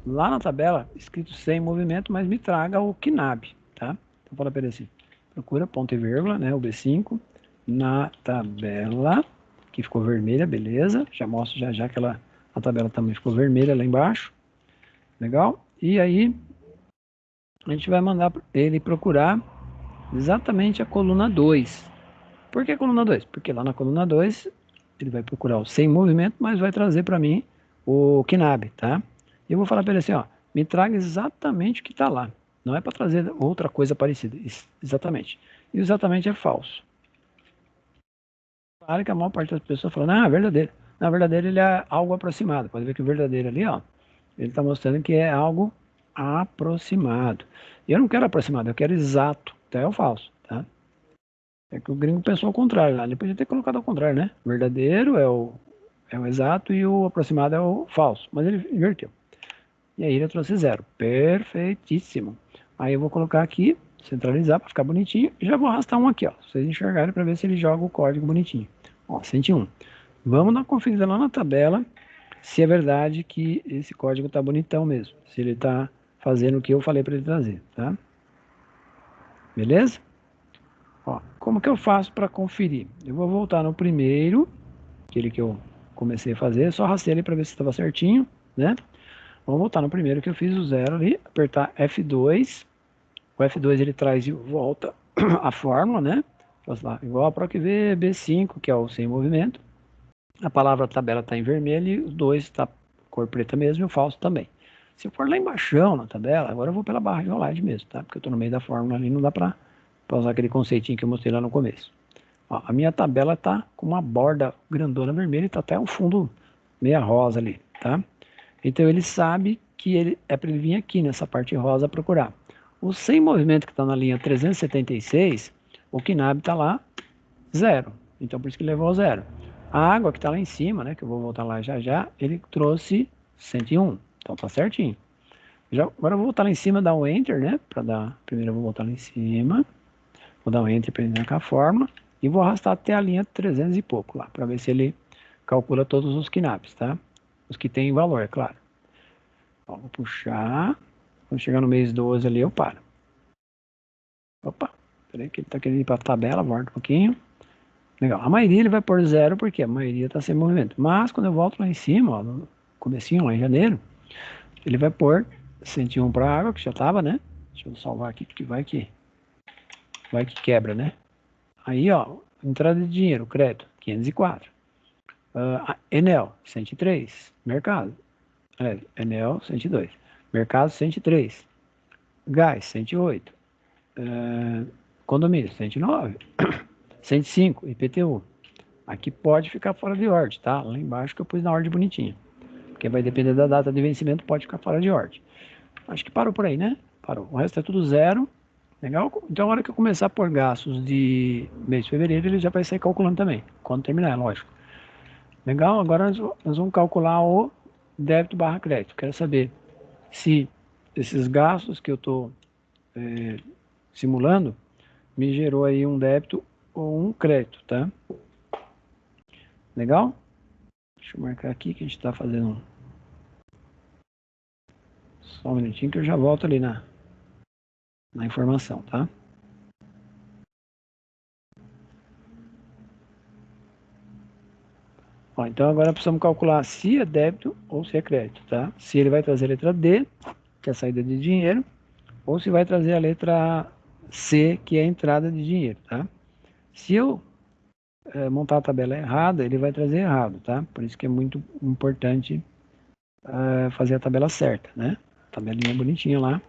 lá na tabela, escrito sem movimento, mas me traga o KNAB, tá? Então, fala para ele assim, procura ponto e vírgula, né? O B5, na tabela, que ficou vermelha, beleza. Já mostro já que a tabela também ficou vermelha lá embaixo. Legal? E aí, a gente vai mandar ele procurar exatamente a coluna 2. Por que a coluna 2? Porque lá na coluna 2, ele vai procurar o sem movimento, mas vai trazer para mim o KNAB, tá? E eu vou falar para ele assim, ó, me traga exatamente o que está lá. Não é para trazer outra coisa parecida, exatamente. E exatamente é falso. Claro que a maior parte das pessoas fala, é verdadeiro. Na verdadeiro ele é algo aproximado. Pode ver que o verdadeiro ali, ó, ele está mostrando que é algo aproximado. E eu não quero aproximado, eu quero exato. Então é o falso, tá? É que o gringo pensou ao contrário lá. Ele podia ter colocado ao contrário, né? Verdadeiro é o exato e o aproximado é o falso. Mas ele inverteu. E aí ele trouxe zero. Perfeitíssimo. Aí eu vou colocar aqui, centralizar para ficar bonitinho. E já vou arrastar um aqui, ó. Pra vocês enxergarem para ver se ele joga o código bonitinho. Ó, 101. Vamos dar uma conferida lá na tabela se é verdade que esse código tá bonitão mesmo. Se ele tá fazendo o que eu falei para ele trazer, tá? Beleza? Ó, como que eu faço para conferir? Eu vou voltar no primeiro, aquele que eu comecei a fazer, só arrastei ele para ver se estava certinho, né? Vamos voltar no primeiro que eu fiz o zero ali, apertar F2. O F2 ele traz de volta a fórmula, né? Faz lá, igual a PROC-V B5, que é o sem movimento. A palavra tabela está em vermelho e o 2 está cor preta mesmo e o falso também. Se eu for lá embaixo na tabela, agora eu vou pela barra de rolagem mesmo, tá? Porque eu estou no meio da fórmula ali, não dá para usar aquele conceitinho que eu mostrei lá no começo. Ó, a minha tabela está com uma borda grandona vermelha e está até o fundo meia rosa ali, tá? Então ele sabe que ele é para ele vir aqui nessa parte rosa procurar. O sem movimento que está na linha 376, o KNAB está lá, zero. Então por isso que ele levou ao zero. A água que está lá em cima, né, que eu vou voltar lá já, ele trouxe 101. Então tá certinho. Agora eu vou voltar lá em cima, dar um Enter, né, para dar... Primeiro eu vou voltar lá em cima, vou dar um Enter para ele com a fórmula, e vou arrastar até a linha 300 e pouco lá, para ver se ele calcula todos os KNABs, tá? Os que tem valor, é claro. Ó, vou puxar, quando chegar no mês 12 ali eu paro. Opa, peraí que ele tá querendo ir para a tabela, volta um pouquinho. Legal, a maioria ele vai pôr zero porque a maioria está sem movimento. Mas quando eu volto lá em cima, ó, no comecinho, lá em janeiro, ele vai pôr 101 para água, que já estava, né? Deixa eu salvar aqui, porque vai que quebra, né? Aí, ó, entrada de dinheiro, crédito, 504. Enel, 103. Mercado, Enel, 102. Mercado, 103. Gás, 108. Condomínio, 109. 105, IPTU. Aqui pode ficar fora de ordem, tá? Lá embaixo que eu pus na ordem bonitinha. Porque vai depender da data de vencimento, pode ficar fora de ordem. Acho que parou por aí, né? Parou. O resto é tudo zero. Legal? Então, na hora que eu começar a pôr gastos de mês de fevereiro, ele já vai sair calculando também. Quando terminar, é lógico. Legal? Agora nós vamos calcular o débito barra crédito. Quero saber se esses gastos que eu estou simulando me gerou aí um débito ou um crédito, tá? Legal? Deixa eu marcar aqui que a gente está fazendo só um minutinho que eu já volto ali na informação, tá? Ó, então agora precisamos calcular se é débito ou se é crédito, tá? Se ele vai trazer a letra D, que é a saída de dinheiro, ou se vai trazer a letra C, que é a entrada de dinheiro, tá? Se eu montar a tabela errada, ele vai trazer errado, tá? Por isso que é muito importante fazer a tabela certa, né? Tabelinha bonitinha lá.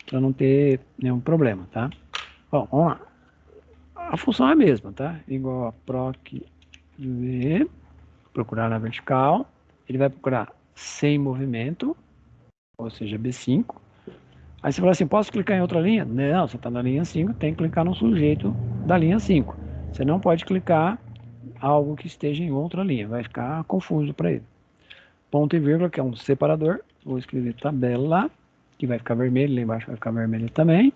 para não ter nenhum problema, tá? Bom, vamos lá. A função é a mesma, tá? Igual a proc v, procurar na vertical, ele vai procurar sem movimento, ou seja, B5. Aí você fala assim, posso clicar em outra linha? Não, você está na linha 5, tem que clicar no sujeito da linha 5. Você não pode clicar algo que esteja em outra linha, vai ficar confuso para ele. Ponto e vírgula, que é um separador, vou escrever tabela, que vai ficar vermelho, lá embaixo vai ficar vermelho também.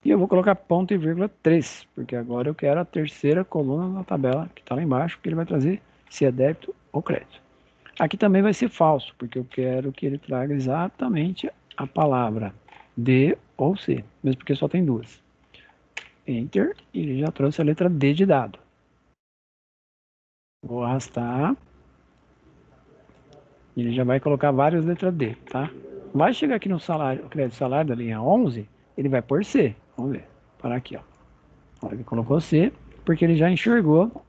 E eu vou colocar ponto e vírgula 3, porque agora eu quero a terceira coluna da tabela que está lá embaixo, que ele vai trazer se é débito ou crédito. Aqui também vai ser falso, porque eu quero que ele traga exatamente a palavra D ou C, mesmo porque só tem duas. Enter, e ele já trouxe a letra D de dado. Vou arrastar. Ele já vai colocar várias letras D, tá? Vai chegar aqui no salário, crédito salário da linha 11, ele vai pôr C. Vamos ver. Parar aqui, ó. Ele colocou C, porque ele já enxergou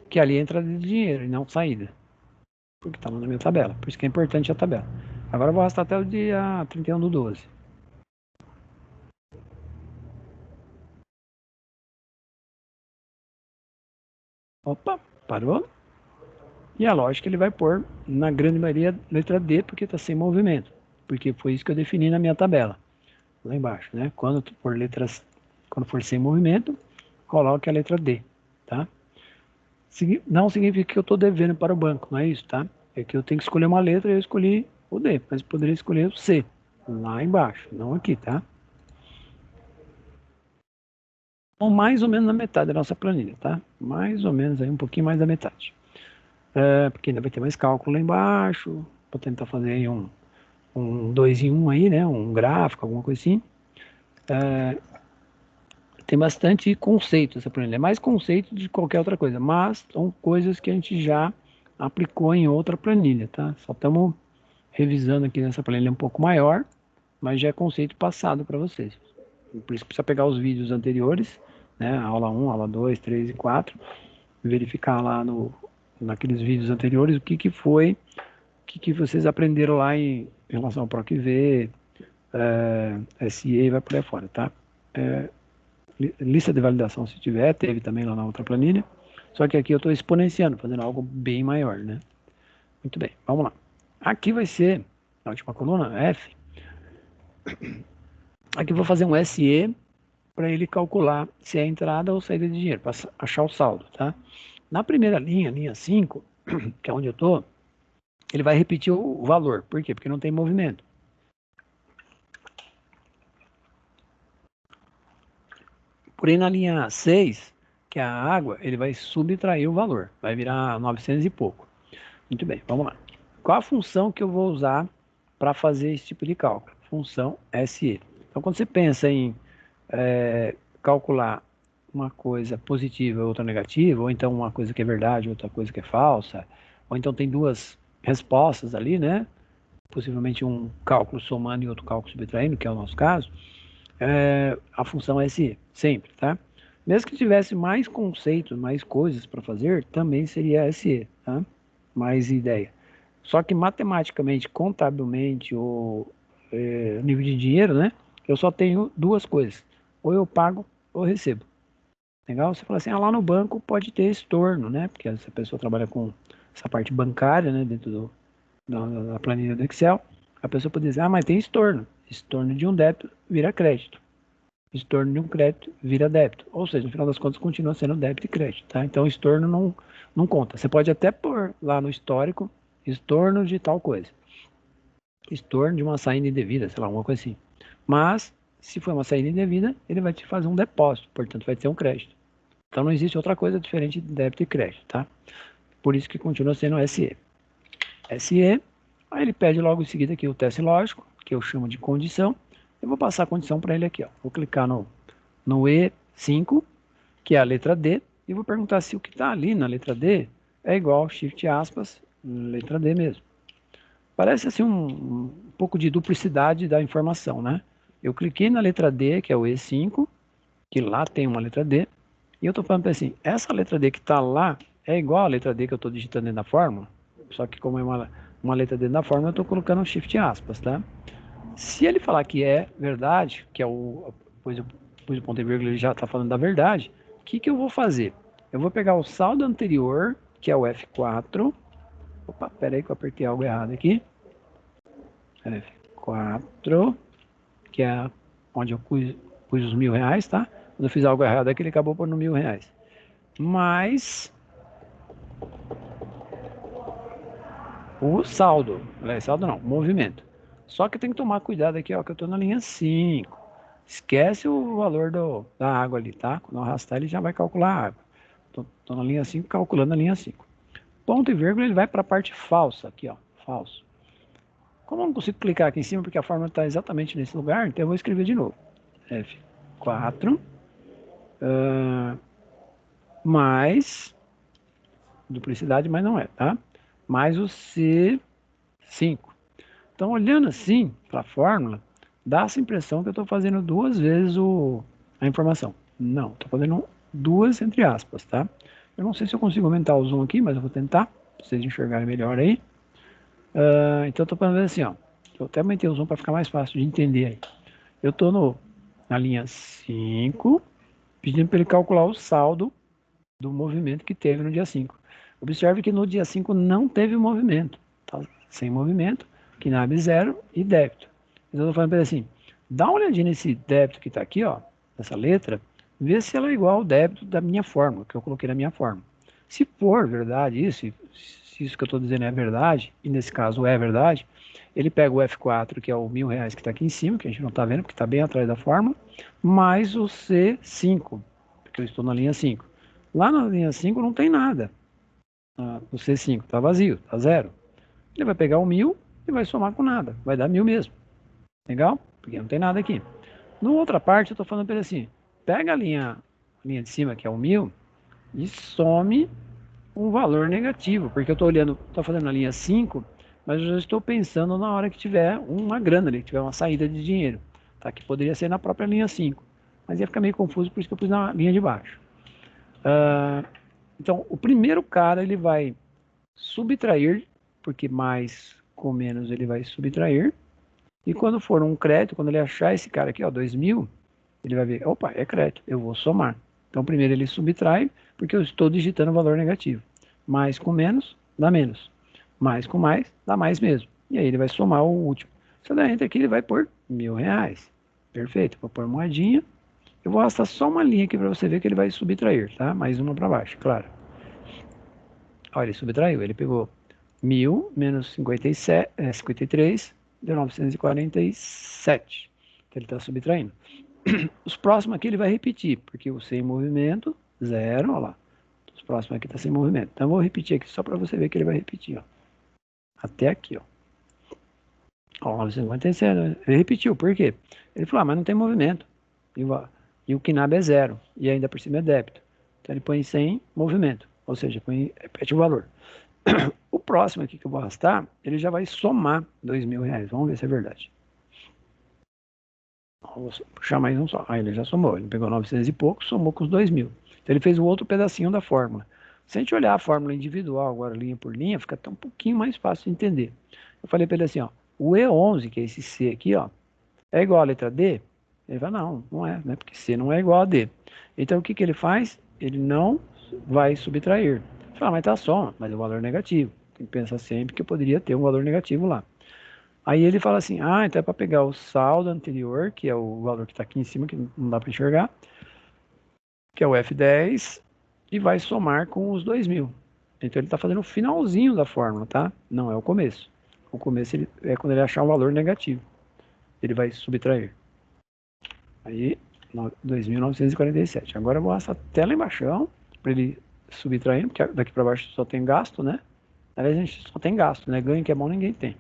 que ali é entrada de dinheiro e não saída. Porque está na minha tabela. Por isso que é importante a tabela. Agora eu vou arrastar até o dia 31/12. Opa, parou. E a lógica ele vai pôr, na grande maioria, letra D, porque está sem movimento. Porque foi isso que eu defini na minha tabela. Lá embaixo, né? Quando for sem movimento, coloque a letra D, tá? Não significa que eu estou devendo para o banco, não é isso, tá? É que eu tenho que escolher uma letra e eu escolhi o D, mas poderia escolher o C, lá embaixo, não aqui, tá? Ou mais ou menos na metade da nossa planilha, tá? Mais ou menos aí, um pouquinho mais da metade. Porque ainda vai ter mais cálculo lá embaixo, vou tentar fazer aí um 2 em 1 aí, né? Um gráfico, alguma coisa assim. Tem bastante conceito essa planilha, é mais conceito de qualquer outra coisa, mas são coisas que a gente já aplicou em outra planilha, tá? Só estamos revisando aqui nessa planilha um pouco maior, mas já é conceito passado para vocês. Por isso que precisa pegar os vídeos anteriores, né? Aula 1, aula 2, 3 e 4, verificar lá naqueles vídeos anteriores o que foi, o que vocês aprenderam lá em relação ao PROC-V, SE e vai por aí fora, tá? Lista de validação, se tiver, teve também lá na outra planilha. Só que aqui eu estou exponenciando, fazendo algo bem maior, né? Muito bem, vamos lá. Aqui vai ser, na última coluna, F. Aqui eu vou fazer um SE para ele calcular se é entrada ou saída de dinheiro, para achar o saldo, tá? Na primeira linha, linha 5, que é onde eu estou, ele vai repetir o valor. Por quê? Porque não tem movimento. Porém, na linha 6, que é a água, ele vai subtrair o valor. Vai virar 900 e pouco. Muito bem, vamos lá. Qual a função que eu vou usar para fazer esse tipo de cálculo? Função SE. Então, quando você pensa em calcular uma coisa positiva e outra negativa, ou então uma coisa que é verdade, outra coisa que é falsa, ou então tem duas respostas ali, né? Possivelmente um cálculo somando e outro cálculo subtraindo, que é o nosso caso, a função é SE, sempre, tá? Mesmo que tivesse mais conceitos, mais coisas para fazer, também seria SE, tá? Mais ideia. Só que matematicamente, contabilmente, ou nível de dinheiro, né? Eu só tenho duas coisas. Ou eu pago ou recebo. Legal? Você fala assim, lá no banco pode ter estorno, né? Porque essa pessoa trabalha com essa parte bancária, né? Dentro da planilha do Excel. A pessoa pode dizer, mas tem estorno. Estorno de um débito vira crédito. Estorno de um crédito vira débito. Ou seja, no final das contas, continua sendo débito e crédito, tá? Então, estorno não conta. Você pode até pôr lá no histórico, estorno de tal coisa. Estorno de uma saída indevida, sei lá, alguma coisa assim. Mas, se for uma saída indevida, ele vai te fazer um depósito, portanto, vai ter um crédito. Então, não existe outra coisa diferente de débito e crédito, tá? Por isso que continua sendo SE. SE, aí ele pede logo em seguida aqui o teste lógico, que eu chamo de condição. Eu vou passar a condição para ele aqui, ó. Vou clicar no E5, que é a letra D, e vou perguntar se o que está ali na letra D é igual shift aspas, letra D mesmo. Parece assim um pouco de duplicidade da informação, né? Eu cliquei na letra D, que é o E5, que lá tem uma letra D, e eu estou falando assim, essa letra D que está lá é igual a letra D que eu estou digitando dentro da fórmula, só que como é uma letra dentro da fórmula, eu estou colocando um shift aspas, tá? Se ele falar que é verdade, que é o, pois o ponto e vírgula ele já está falando da verdade, o que que eu vou fazer? Eu vou pegar o saldo anterior, que é o F4. Opa, pera aí que eu apertei algo errado aqui. F4, que é onde eu pus os R$ 1.000, tá? Quando eu fiz algo errado aqui, ele acabou por no R$ 1.000. Mais o saldo. Saldo não, movimento. Só que tem que tomar cuidado aqui, ó, que eu estou na linha 5. Esquece o valor da água ali, tá? Quando eu arrastar, ele já vai calcular a água. Estou na linha 5, calculando a linha 5. Ponto e vírgula, ele vai para a parte falsa aqui, ó, falso. Como eu não consigo clicar aqui em cima, porque a fórmula está exatamente nesse lugar, então eu vou escrever de novo. F4 mais duplicidade, mas não é, tá? Mais o C5. Então, olhando assim para a fórmula, dá essa impressão que eu estou fazendo duas vezes a informação. Não, estou fazendo duas entre aspas, tá? Eu não sei se eu consigo aumentar o zoom aqui, mas eu vou tentar, para vocês enxergarem melhor aí. Então, eu estou fazendo assim, ó. Eu até aumentei o zoom para ficar mais fácil de entender aí. Eu estou na linha 5, pedindo para ele calcular o saldo do movimento que teve no dia 5. Observe que no dia 5 não teve movimento, tá? Sem movimento, KNAB 0 e débito. Então eu estou falando para ele assim, dá uma olhadinha nesse débito que está aqui, ó, nessa letra, vê se ela é igual ao débito da minha fórmula, que eu coloquei na minha fórmula. Se for verdade isso, se isso que eu estou dizendo é verdade, e nesse caso é verdade, ele pega o F4, que é o R$ 1.000 que está aqui em cima, que a gente não está vendo, porque está bem atrás da fórmula, mais o C5, porque eu estou na linha 5. Lá na linha 5 não tem nada. O C5 está vazio, está zero. Ele vai pegar o 1.000 e vai somar com nada. Vai dar 1.000 mesmo. Legal? Porque não tem nada aqui. Na outra parte, eu estou falando para ele assim, pega a linha de cima, que é o 1.000, e some um valor negativo. Porque eu estou olhando, estou fazendo a linha 5, mas eu já estou pensando na hora que tiver uma grana ali, que tiver uma saída de dinheiro. Tá? Que poderia ser na própria linha 5. Mas ia ficar meio confuso, por isso que eu pus na linha de baixo. Então, o primeiro cara ele vai subtrair, porque mais com menos ele vai subtrair. E quando for um crédito, quando ele achar esse cara aqui, ó, 2.000, ele vai ver, opa, é crédito, eu vou somar. Então, primeiro ele subtrai, porque eu estou digitando o valor negativo. Mais com menos, dá menos. Mais com mais, dá mais mesmo. E aí ele vai somar o último. Se eu der enter aqui, ele vai por R$ 1.000. Perfeito, vou pôr moedinha. Eu vou arrastar só uma linha aqui para você ver que ele vai subtrair, tá? Mais uma para baixo, claro. Olha, ele subtraiu, ele pegou 1.000 menos 53, deu 947. Então ele está subtraindo. Os próximos aqui ele vai repetir, porque o sem movimento, zero, olha lá. Os próximos aqui está sem movimento. Então eu vou repetir aqui só para você ver que ele vai repetir, ó. Até aqui, ó. Ó, 957, ele repetiu, por quê? Ele falou, mas não tem movimento. E o KNAB é zero, e ainda por cima é débito. Então ele põe sem movimento, ou seja, repete o valor. O próximo aqui que eu vou arrastar, ele já vai somar R$ 2.000. Vamos ver se é verdade. Vou puxar mais um só. Ah, ele já somou. Ele pegou 900 e pouco, somou com os 2.000. Então ele fez o outro pedacinho da fórmula. Se a gente olhar a fórmula individual, agora linha por linha, fica até um pouquinho mais fácil de entender. Eu falei para ele assim, ó, o E11, que é esse C aqui, ó, é igual a letra D? Ele vai, não, não é, né? Porque C não é igual a D. Então o que ele faz? Ele não vai subtrair. Fala, mas tá só, mas o valor é negativo. Tem que pensar sempre que eu poderia ter um valor negativo lá. Aí ele fala assim, então é para pegar o saldo anterior, que é o valor que está aqui em cima, que não dá para enxergar, que é o F10, e vai somar com os 2.000. Então ele está fazendo o finalzinho da fórmula, tá? Não é o começo. O começo é quando ele achar um valor negativo. Ele vai subtrair. Aí, 2.947. Agora eu vou arrastar até lá embaixo, para ele subtraindo, porque daqui para baixo só tem gasto, né? Aliás, a gente só tem gasto, né? Ganho que é bom, ninguém tem.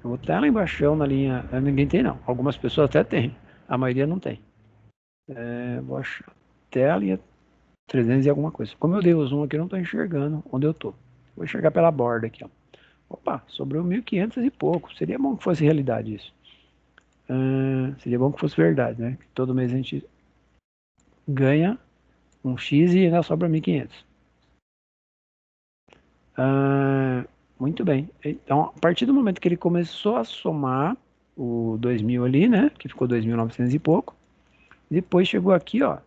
Eu vou até lá embaixo na linha. Ninguém tem, não. Algumas pessoas até têm. A maioria não tem. Vou achar até a linha 300 e alguma coisa. Como eu dei o zoom aqui, eu não estou enxergando onde eu estou. Vou enxergar pela borda aqui, ó. Opa, sobrou 1.500 e pouco. Seria bom que fosse realidade isso. Seria bom que fosse verdade, né? Que todo mês a gente ganha um X e ainda sobra 1.500. Muito bem. Então, a partir do momento que ele começou a somar o 2.000 ali, né? Que ficou 2.900 e pouco. Depois chegou aqui, ó,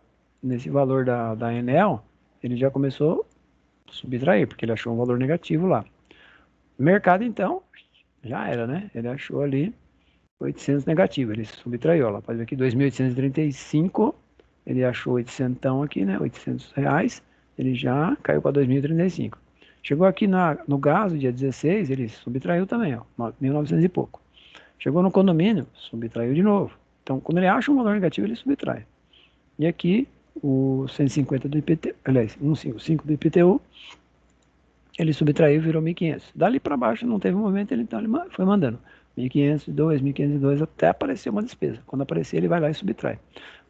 nesse valor da Enel, ele já começou a subtrair, porque ele achou um valor negativo lá. Mercado, então, já era, né? Ele achou ali 800 negativo, ele subtraiu. Lá, pode ver aqui 2.835, ele achou 800 aqui, né? 800 reais, ele já caiu para 2.035. Chegou aqui no gás, dia 16, ele subtraiu também, ó, 1.900 e pouco. Chegou no condomínio, subtraiu de novo. Então, quando ele acha um valor negativo, ele subtrai. E aqui, o 150 do IPTU, aliás, 155 do IPTU, ele subtraiu e virou 1.500. Dali para baixo não teve movimento, então ele foi mandando 1.502, 1.502, até aparecer uma despesa. Quando aparecer, ele vai lá e subtrai.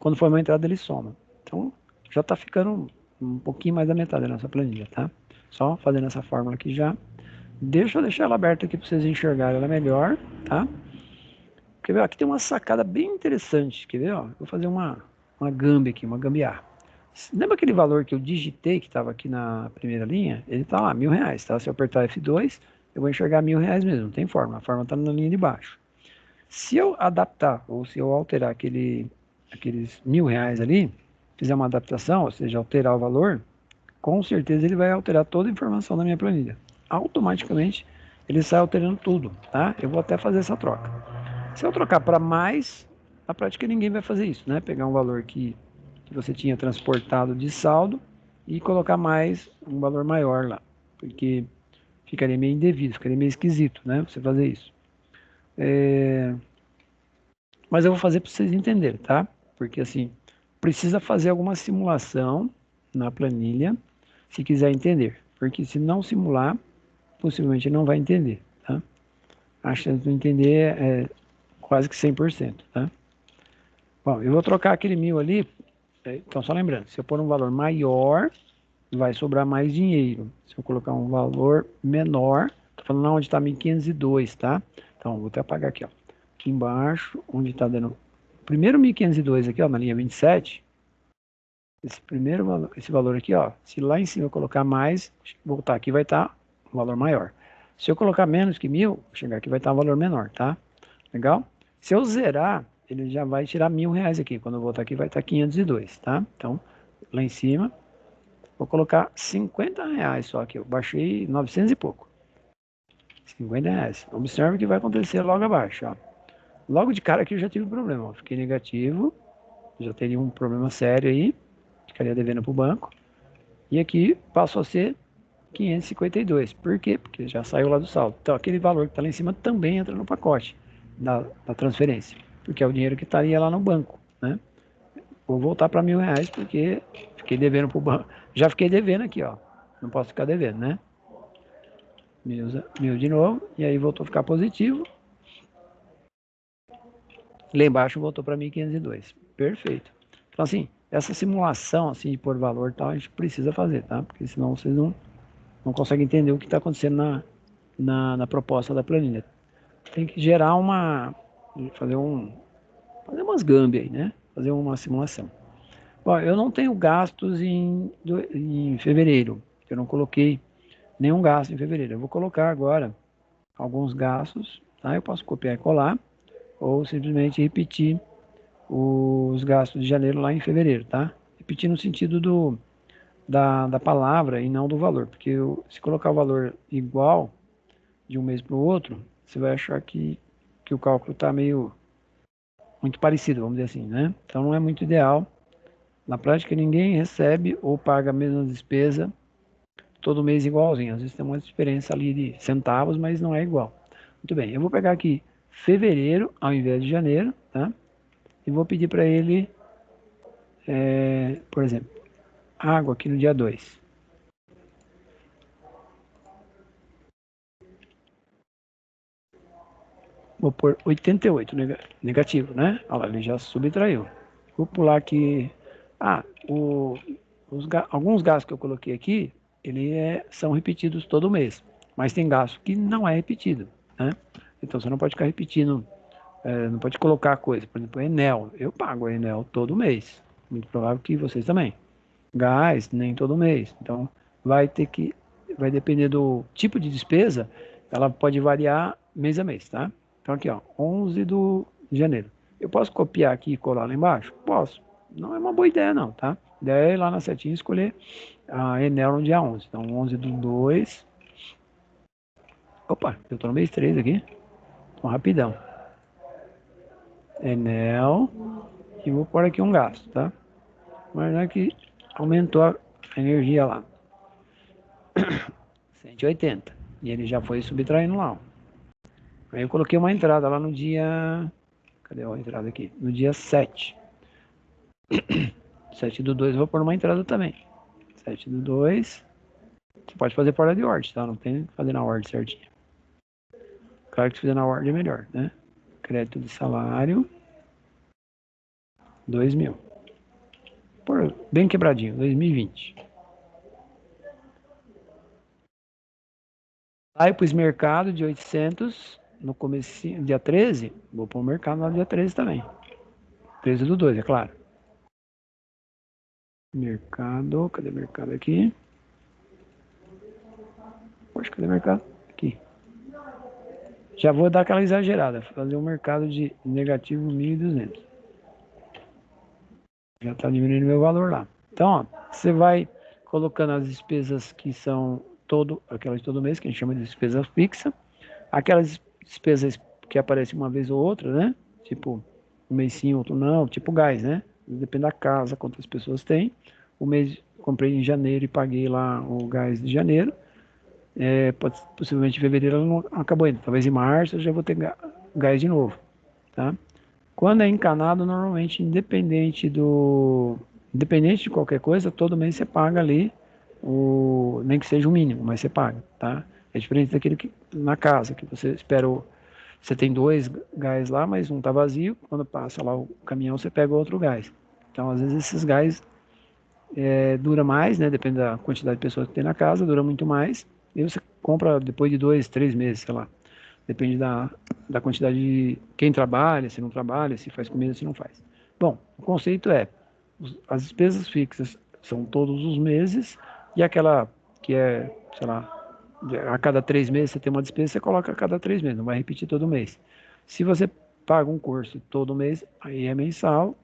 Quando for uma entrada, ele soma. Então, já está ficando um pouquinho mais da metade da nossa planilha, tá? Só fazendo essa fórmula aqui já. Deixa eu deixar ela aberta aqui para vocês enxergarem ela melhor, tá? Quer ver? Aqui tem uma sacada bem interessante. Quer ver? Ó? Vou fazer uma gambi aqui, uma gambiarra. Lembra aquele valor que eu digitei que estava aqui na primeira linha? Ele está lá, R$ 1.000, tá? Se eu apertar F2, eu vou enxergar R$ 1.000 mesmo, não tem forma. A forma está na linha de baixo. Se eu adaptar, ou se eu alterar aqueles R$ 1.000 ali, fizer uma adaptação, ou seja, alterar o valor, com certeza ele vai alterar toda a informação da minha planilha. Automaticamente, ele sai alterando tudo, tá? Eu vou até fazer essa troca. Se eu trocar para mais, na prática ninguém vai fazer isso, né? Pegar um valor que você tinha transportado de saldo e colocar mais, um valor maior lá, porque ficaria meio indevido, ficaria meio esquisito, né? Você fazer isso. Mas eu vou fazer para vocês entenderem, tá? Porque assim, precisa fazer alguma simulação na planilha se quiser entender, porque se não simular, possivelmente não vai entender, tá? A chance de não entender é quase que 100%, tá? Bom, eu vou trocar aquele 1.000 ali. Então, só lembrando, se eu pôr um valor maior, vai sobrar mais dinheiro. Se eu colocar um valor menor, tô falando onde está 1.502, tá? Então, vou até apagar aqui, ó. Aqui embaixo, onde está dando o primeiro 1.502 aqui, ó, na linha 27, esse primeiro valor, esse valor aqui, ó, se lá em cima eu colocar mais, voltar aqui vai estar um valor maior. Se eu colocar menos que 1.000, chegar aqui vai estar um valor menor, tá? Legal? Se eu zerar, ele já vai tirar R$ 1.000 aqui. Quando eu voltar aqui vai estar 502, tá? Então, lá em cima, vou colocar R$ 50 só aqui. Eu baixei 900 e pouco. R$ 50. Observe o que vai acontecer logo abaixo, ó. Logo de cara aqui eu já tive um problema, ó. Fiquei negativo, já teria um problema sério aí, ficaria devendo para o banco. E aqui passou a ser 552. Por quê? Porque já saiu lá do saldo. Então aquele valor que está lá em cima também entra no pacote da transferência, porque é o dinheiro que estaria lá no banco, né? Vou voltar para R$ 1.000 porque fiquei devendo para o banco. Já fiquei devendo aqui, ó. Não posso ficar devendo, né? 1.000 de novo, e aí voltou a ficar positivo. Lá embaixo voltou para 1.502. Perfeito. Então, assim, essa simulação, assim, de pôr valor e tal, a gente precisa fazer, tá? Porque senão vocês não conseguem entender o que está acontecendo na proposta da planilha. Tem que gerar fazer umas gambi aí, né? Fazer uma simulação. Bom, eu não tenho gastos em fevereiro. Eu não coloquei nenhum gasto em fevereiro. Eu vou colocar agora alguns gastos, tá? Eu posso copiar e colar, ou simplesmente repetir os gastos de janeiro lá em fevereiro, tá? Repetir no sentido da palavra e não do valor, porque se colocar o valor igual de um mês para o outro, você vai achar que o cálculo está meio muito parecido, vamos dizer assim, né? Então não é muito ideal. Na prática, ninguém recebe ou paga a mesma despesa todo mês igualzinho. Às vezes tem uma diferença ali de centavos, mas não é igual. Muito bem, eu vou pegar aqui fevereiro ao invés de janeiro, tá? E vou pedir para ele, por exemplo, água aqui no dia 2. Vou pôr 88 negativo, né? Olha lá, ele já subtraiu. Vou pular aqui. Ah, alguns gastos que eu coloquei aqui, são repetidos todo mês. Mas tem gasto que não é repetido, né? Então você não pode ficar repetindo, não pode colocar coisa. Por exemplo, Enel. Eu pago a Enel todo mês. Muito provável que vocês também. Gás, nem todo mês. Então vai depender do tipo de despesa ela pode variar mês a mês, tá? Então aqui, ó, 11 de janeiro. Eu posso copiar aqui e colar lá embaixo? Posso. Não é uma boa ideia não, tá? A ideia é ir lá na setinha e escolher a Enel no dia 11. Então 11/2. Opa, eu tô no mês 3 aqui. Então rapidão. Enel. E vou pôr aqui um gasto, tá? Mas é que aumentou a energia lá. 180. E ele já foi subtraindo lá, ó. Aí eu coloquei uma entrada lá no dia... Cadê a entrada aqui? No dia 7. 7/2 eu vou pôr uma entrada também. 7/2. Você pode fazer por ordem de ordem, tá? Não tem que fazer na ordem certinha. Claro que se fizer na ordem é melhor, né? Crédito de salário. 2.000. Por bem quebradinho, 2020. Aí pus mercado de 800 no começo, dia 13. Vou pôr o mercado lá no dia 13 também. 13/2, é claro. Mercado, cadê o mercado aqui? Poxa, cadê o mercado? Aqui. Já vou dar aquela exagerada, fazer um mercado de negativo 1.200. Já está diminuindo meu valor lá. Então, ó, você vai colocando as despesas que são aquelas de todo mês, que a gente chama de despesa fixa. Aquelas despesas que aparecem uma vez ou outra, né? Tipo, um mês sim, outro não, tipo gás, né? Depende da casa, quantas pessoas tem. O mês comprei em janeiro e paguei lá o gás de janeiro. Possivelmente em fevereiro ela não acabou ainda. Talvez em março eu já vou ter gás de novo, tá? Quando é encanado, normalmente, independente de qualquer coisa, todo mês você paga ali, nem que seja o mínimo, mas você paga, tá? É diferente daquele que na casa, que você espera, você tem 2 gás lá, mas um tá vazio, quando passa lá o caminhão, você pega outro gás. Então, às vezes, esses gás dura mais, né? Depende da quantidade de pessoas que tem na casa, dura muito mais, e você compra depois de 2, 3 meses, sei lá. Depende da quantidade de quem trabalha, se não trabalha, se faz comida, se não faz. Bom, o conceito é, as despesas fixas são todos os meses, e aquela que é, sei lá, a cada 3 meses você tem uma despesa, você coloca a cada 3 meses, não vai repetir todo mês. Se você paga um curso todo mês, aí é mensal,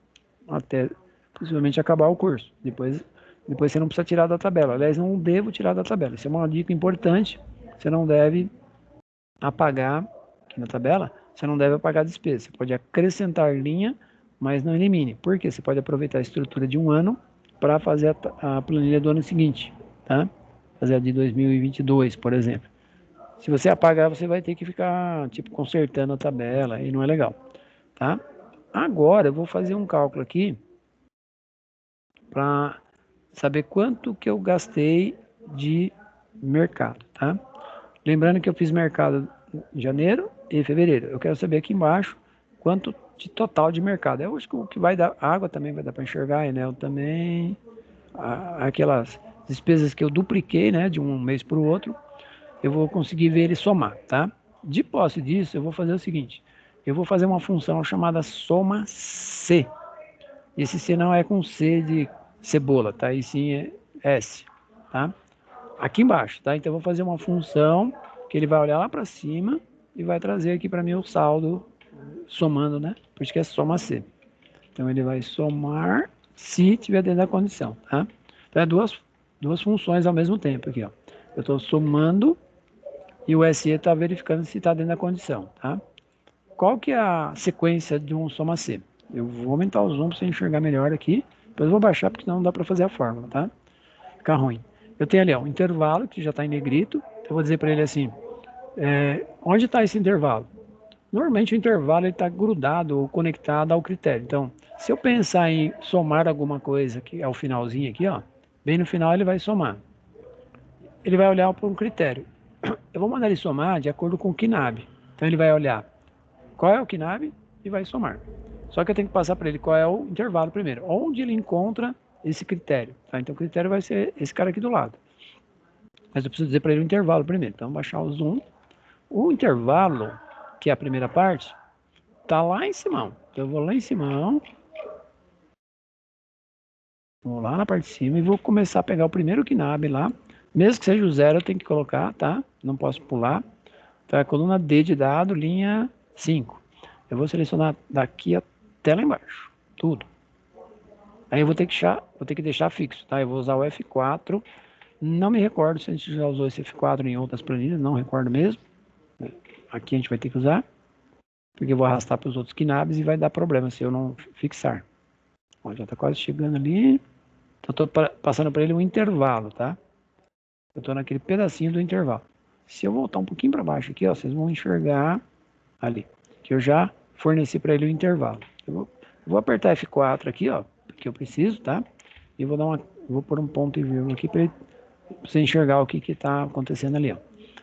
até possivelmente acabar o curso. Depois você não precisa tirar da tabela. Aliás, não devo tirar da tabela. Isso é uma dica importante. Você não deve apagar, aqui na tabela, você não deve apagar a despesa. Você pode acrescentar linha, mas não elimine. Por quê? Você pode aproveitar a estrutura de um ano para fazer a planilha do ano seguinte, tá? Fazer a de 2022, por exemplo. Se você apagar, você vai ter que ficar, tipo, consertando a tabela, e não é legal, tá? Agora, eu vou fazer um cálculo aqui para saber quanto que eu gastei de mercado, tá? Lembrando que eu fiz mercado em janeiro e fevereiro. Eu quero saber aqui embaixo quanto de total de mercado. Eu acho que o que vai dar, água também vai dar para enxergar, Enel também, aquelas despesas que eu dupliquei, né, de um mês para o outro, eu vou conseguir ver ele somar, tá? De posse disso, eu vou fazer o seguinte, eu vou fazer uma função chamada soma C. Esse C não é com C de cebola, tá? E sim é S, tá? Aqui embaixo, tá? Então eu vou fazer uma função que ele vai olhar lá para cima e vai trazer aqui para mim o saldo somando, né? Por isso que é soma C. Então ele vai somar se tiver dentro da condição, tá? Então é duas funções ao mesmo tempo aqui, ó. Eu estou somando e o SE está verificando se está dentro da condição, tá? Qual que é a sequência de um soma C? Eu vou aumentar o zoom para você enxergar melhor aqui. Depois eu vou baixar porque senão não dá para fazer a fórmula, tá? Fica ruim. Eu tenho ali ó, um intervalo que já está em negrito. Eu vou dizer para ele assim, onde está esse intervalo? Normalmente o intervalo está grudado ou conectado ao critério. Então, se eu pensar em somar alguma coisa, que é o finalzinho aqui, ó, bem no final ele vai somar. Ele vai olhar para um critério. Eu vou mandar ele somar de acordo com o KNAB. Então ele vai olhar qual é o KNAB e vai somar. Só que eu tenho que passar para ele qual é o intervalo primeiro. Onde ele encontra esse critério. Tá? Então o critério vai ser esse cara aqui do lado. Mas eu preciso dizer para ele o intervalo primeiro. Então baixar o zoom. O intervalo, que é a primeira parte, tá lá em cima. Então eu vou lá em cima. Vou lá na parte de cima e vou começar a pegar o primeiro KNAB lá. Mesmo que seja o zero, eu tenho que colocar, tá? Não posso pular. Então, é a coluna D de dado, linha 5. Eu vou selecionar daqui até lá embaixo, tudo. Aí eu vou ter que deixar fixo, tá? Eu vou usar o F4. Não me recordo se a gente já usou esse F4 em outras planilhas, não recordo mesmo. Aqui a gente vai ter que usar, porque eu vou arrastar para os outros knabs e vai dar problema se eu não fixar. Ó, já está quase chegando ali. Então, estou passando para ele um intervalo, tá? Eu estou naquele pedacinho do intervalo. Se eu voltar um pouquinho para baixo aqui, ó, vocês vão enxergar ali, que eu já forneci para ele o intervalo. Eu vou apertar F4 aqui, ó, porque eu preciso, tá? E vou pôr um ponto e vírgula aqui para você enxergar o que está acontecendo ali, ó.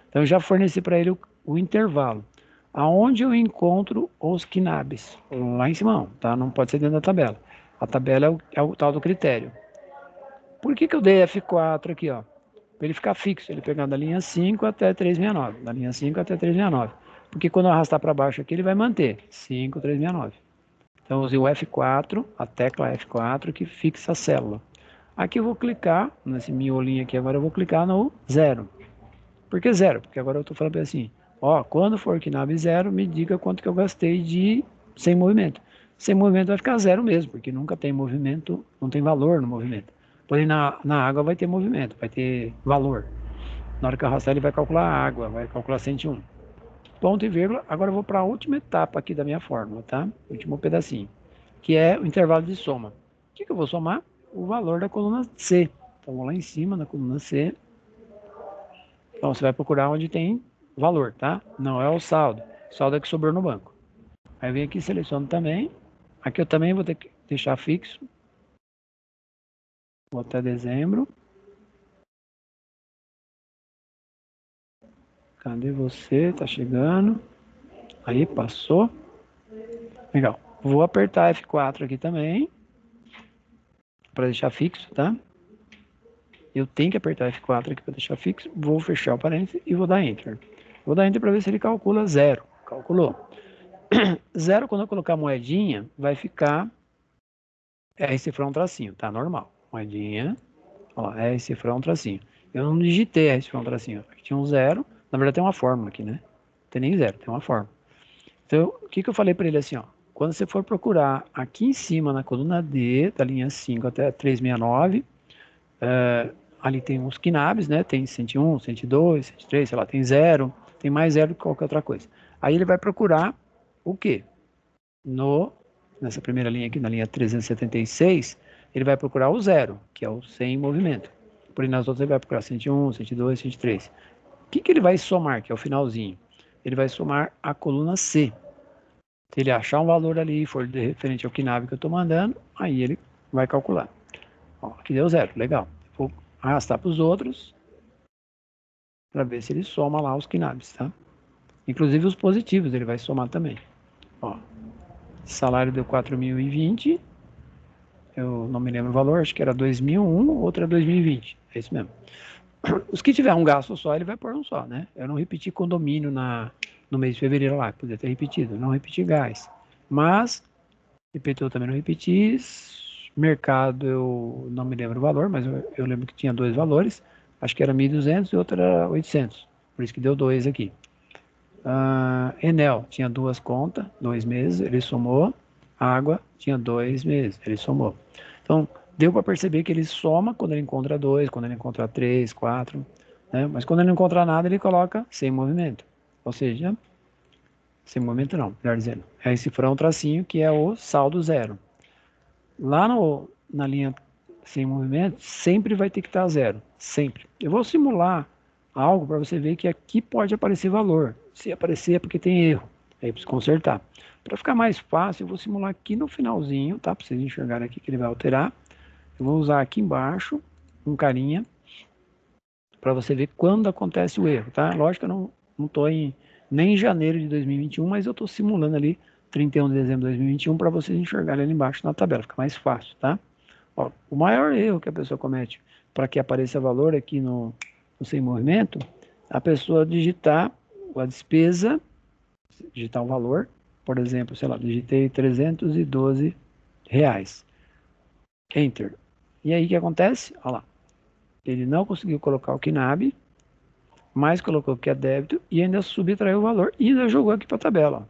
Então eu já forneci para ele o intervalo. Aonde eu encontro os knabs? Lá em cima, não, tá? Não pode ser dentro da tabela. A tabela é o tal do critério. Por que eu dei F4 aqui, ó? Para ele ficar fixo, ele pegar da linha 5 até 369. Da linha 5 até 369. Porque quando eu arrastar para baixo aqui, ele vai manter 5, 369. Então eu usei o F4, a tecla F4, que fixa a célula. Aqui eu vou clicar, nesse miolinho aqui agora, eu vou clicar no 0. Por que 0? Porque agora eu estou falando assim, ó, quando for knab 0, me diga quanto que eu gastei de sem movimento. Sem movimento vai ficar 0 mesmo, porque nunca tem movimento, não tem valor no movimento. Porém, na água vai ter movimento, vai ter valor. Na hora que eu arrastar, ele vai calcular a água, vai calcular 101. Ponto e vírgula. Agora eu vou para a última etapa aqui da minha fórmula, tá? Último pedacinho, que é o intervalo de soma. O que eu vou somar? O valor da coluna C. Então, vou lá em cima na coluna C. Então, você vai procurar onde tem valor, tá? Não é o saldo. O saldo é que sobrou no banco. Aí vem aqui e seleciono também. Aqui eu também vou ter que deixar fixo. Vou até dezembro. Cadê você? Tá chegando. Aí, passou. Legal. Vou apertar F4 aqui também. Para deixar fixo, tá? Eu tenho que apertar F4 aqui para deixar fixo. Vou fechar o parênteses e vou dar Enter. Vou dar Enter para ver se ele calcula 0. Calculou. 0, quando eu colocar moedinha, vai ficar R cifrão um tracinho, tá? Normal. Moedinha. Ó lá, R cifrão um tracinho. Eu não digitei R cifrão um tracinho. Aqui tinha um 0. Na verdade tem uma fórmula aqui, né? Não tem nem 0, tem uma fórmula. Então, o que eu falei para ele assim, ó? Quando você for procurar aqui em cima, na coluna D, da linha 5 até 369, ali tem uns knabs, né? Tem 101, 102, 103, sei lá, tem 0, tem mais 0 que qualquer outra coisa. Aí ele vai procurar o quê? Nessa primeira linha aqui, na linha 376, ele vai procurar o 0, que é o sem movimento. Porém, nas outras ele vai procurar 101, 102, 103. O que ele vai somar, que é o finalzinho? Ele vai somar a coluna C. Se ele achar um valor ali, for referente ao knab que eu estou mandando, aí ele vai calcular. Ó, aqui deu 0, legal. Vou arrastar para os outros para ver se ele soma lá os knabs, tá? Inclusive os positivos ele vai somar também. Ó, salário deu 4.020. Eu não me lembro o valor, acho que era 2001, outra 2020. É isso mesmo. Os que tiver um gasto só, ele vai pôr um só, né? Eu não repeti condomínio no mês de fevereiro lá, podia ter repetido. Eu não repeti gás. Mas, IPTU também não repeti. Mercado, eu não me lembro o valor, mas eu lembro que tinha dois valores. Acho que era 1.200 e outro era 800. Por isso que deu 2 aqui. Enel tinha duas contas, 2 meses, ele somou. Água tinha 2 meses, ele somou. Então, deu para perceber que ele soma quando ele encontra 2, quando ele encontra 3, 4, né? Mas quando ele não encontra nada, ele coloca sem movimento. Ou seja, sem movimento não, melhor dizendo. É esse um tracinho que é o saldo 0. Lá na linha sem movimento, sempre vai ter que estar 0. Sempre. Eu vou simular algo para você ver que aqui pode aparecer valor. Se aparecer é porque tem erro. Aí eu preciso consertar. Para ficar mais fácil, eu vou simular aqui no finalzinho, tá? Para vocês enxergarem aqui que ele vai alterar. Eu vou usar aqui embaixo um carinha para você ver quando acontece o erro, tá? Lógico que eu não estou nem em janeiro de 2021, mas eu estou simulando ali 31 de dezembro de 2021 para vocês enxergarem ali embaixo na tabela, fica mais fácil, tá? Ó, o maior erro que a pessoa comete para que apareça valor aqui no sem movimento, a pessoa digitar a despesa, digitar um valor, por exemplo, sei lá, digitei 312 reais. Enter. E aí o que acontece? Olha lá. Ele não conseguiu colocar o knab, mais colocou que é débito e ainda subtraiu o valor e ainda jogou aqui para a tabela.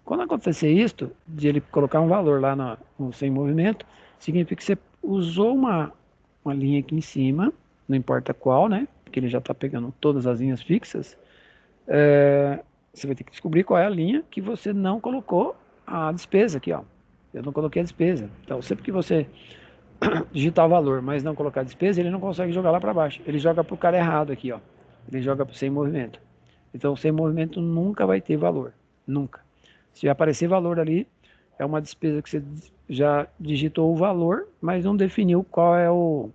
Quando acontecer isto, de ele colocar um valor lá no sem movimento, significa que você usou uma linha aqui em cima, não importa qual, né? Porque ele já está pegando todas as linhas fixas. Você vai ter que descobrir qual é a linha que você não colocou a despesa aqui, ó. Eu não coloquei a despesa. Então, sempre que você digitar o valor, mas não colocar a despesa, ele não consegue jogar lá para baixo. Ele joga para o cara errado aqui, ó. Ele joga sem movimento. Então, sem movimento nunca vai ter valor. Nunca. Se aparecer valor ali, é uma despesa que você já digitou o valor, mas não definiu qual é o...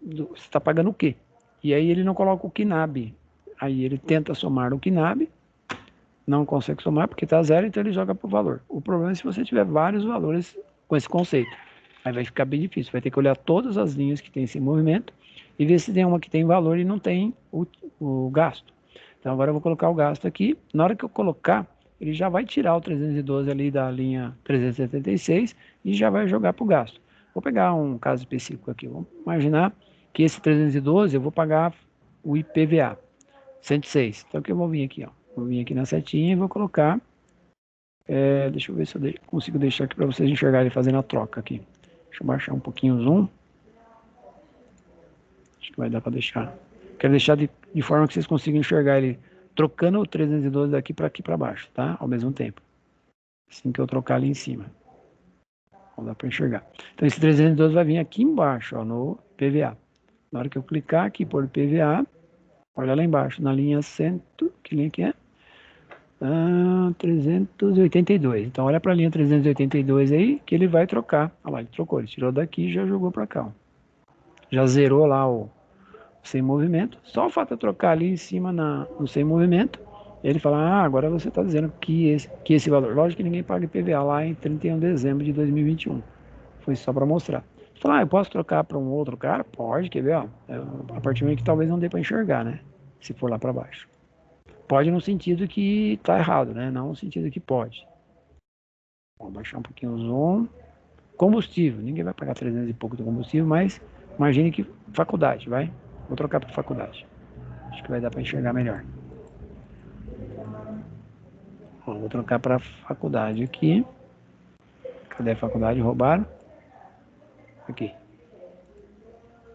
Você está pagando o quê? E aí ele não coloca o KNAB. Aí ele tenta somar o KNAB, não consegue somar porque está zero, então ele joga para o valor. O problema é se você tiver vários valores com esse conceito. Aí vai ficar bem difícil. Vai ter que olhar todas as linhas que tem esse movimento e ver se tem uma que tem valor e não tem o gasto. Então agora eu vou colocar o gasto aqui. Na hora que eu colocar, ele já vai tirar o 312 ali da linha 376 e já vai jogar para o gasto. Vou pegar um caso específico aqui. Vamos imaginar que esse 312 eu vou pagar o IPVA 106. Então o que eu vou vir aqui, ó. Vou vir aqui na setinha e vou colocar. Deixa eu ver se eu consigo deixar aqui para vocês enxergarem fazendo a troca aqui. Deixa eu baixar um pouquinho o zoom. Acho que vai dar para deixar. Quero deixar de forma que vocês consigam enxergar ele trocando o 312 daqui para aqui para baixo, tá? Ao mesmo tempo. Assim que eu trocar ali em cima. Não dá para enxergar. Então esse 312 vai vir aqui embaixo, ó, no PVA. Na hora que eu clicar aqui por PVA, olha lá embaixo, na linha 100, que linha que é? 382. Então olha para a linha 382 aí, que ele vai trocar. Olha lá, ele trocou, ele tirou daqui e já jogou para cá. Ó. Já zerou lá o sem movimento. Só o fato de eu trocar ali em cima no sem movimento, ele fala, agora você está dizendo que esse valor. Lógico que ninguém paga IPVA lá em 31 de dezembro de 2021. Foi só para mostrar. Fala, eu posso trocar para um outro cara? Pode, quer ver? Ó, a partir do momento que talvez não dê para enxergar, né? Se for lá para baixo. Pode no sentido que está errado, né? Não no sentido que pode. Vou baixar um pouquinho o zoom. Combustível. Ninguém vai pagar 300 e pouco do combustível, mas imagine que faculdade, vai? Vou trocar para faculdade. Acho que vai dar para enxergar melhor. Vou trocar para faculdade aqui. Cadê a faculdade? Roubaram. Aqui.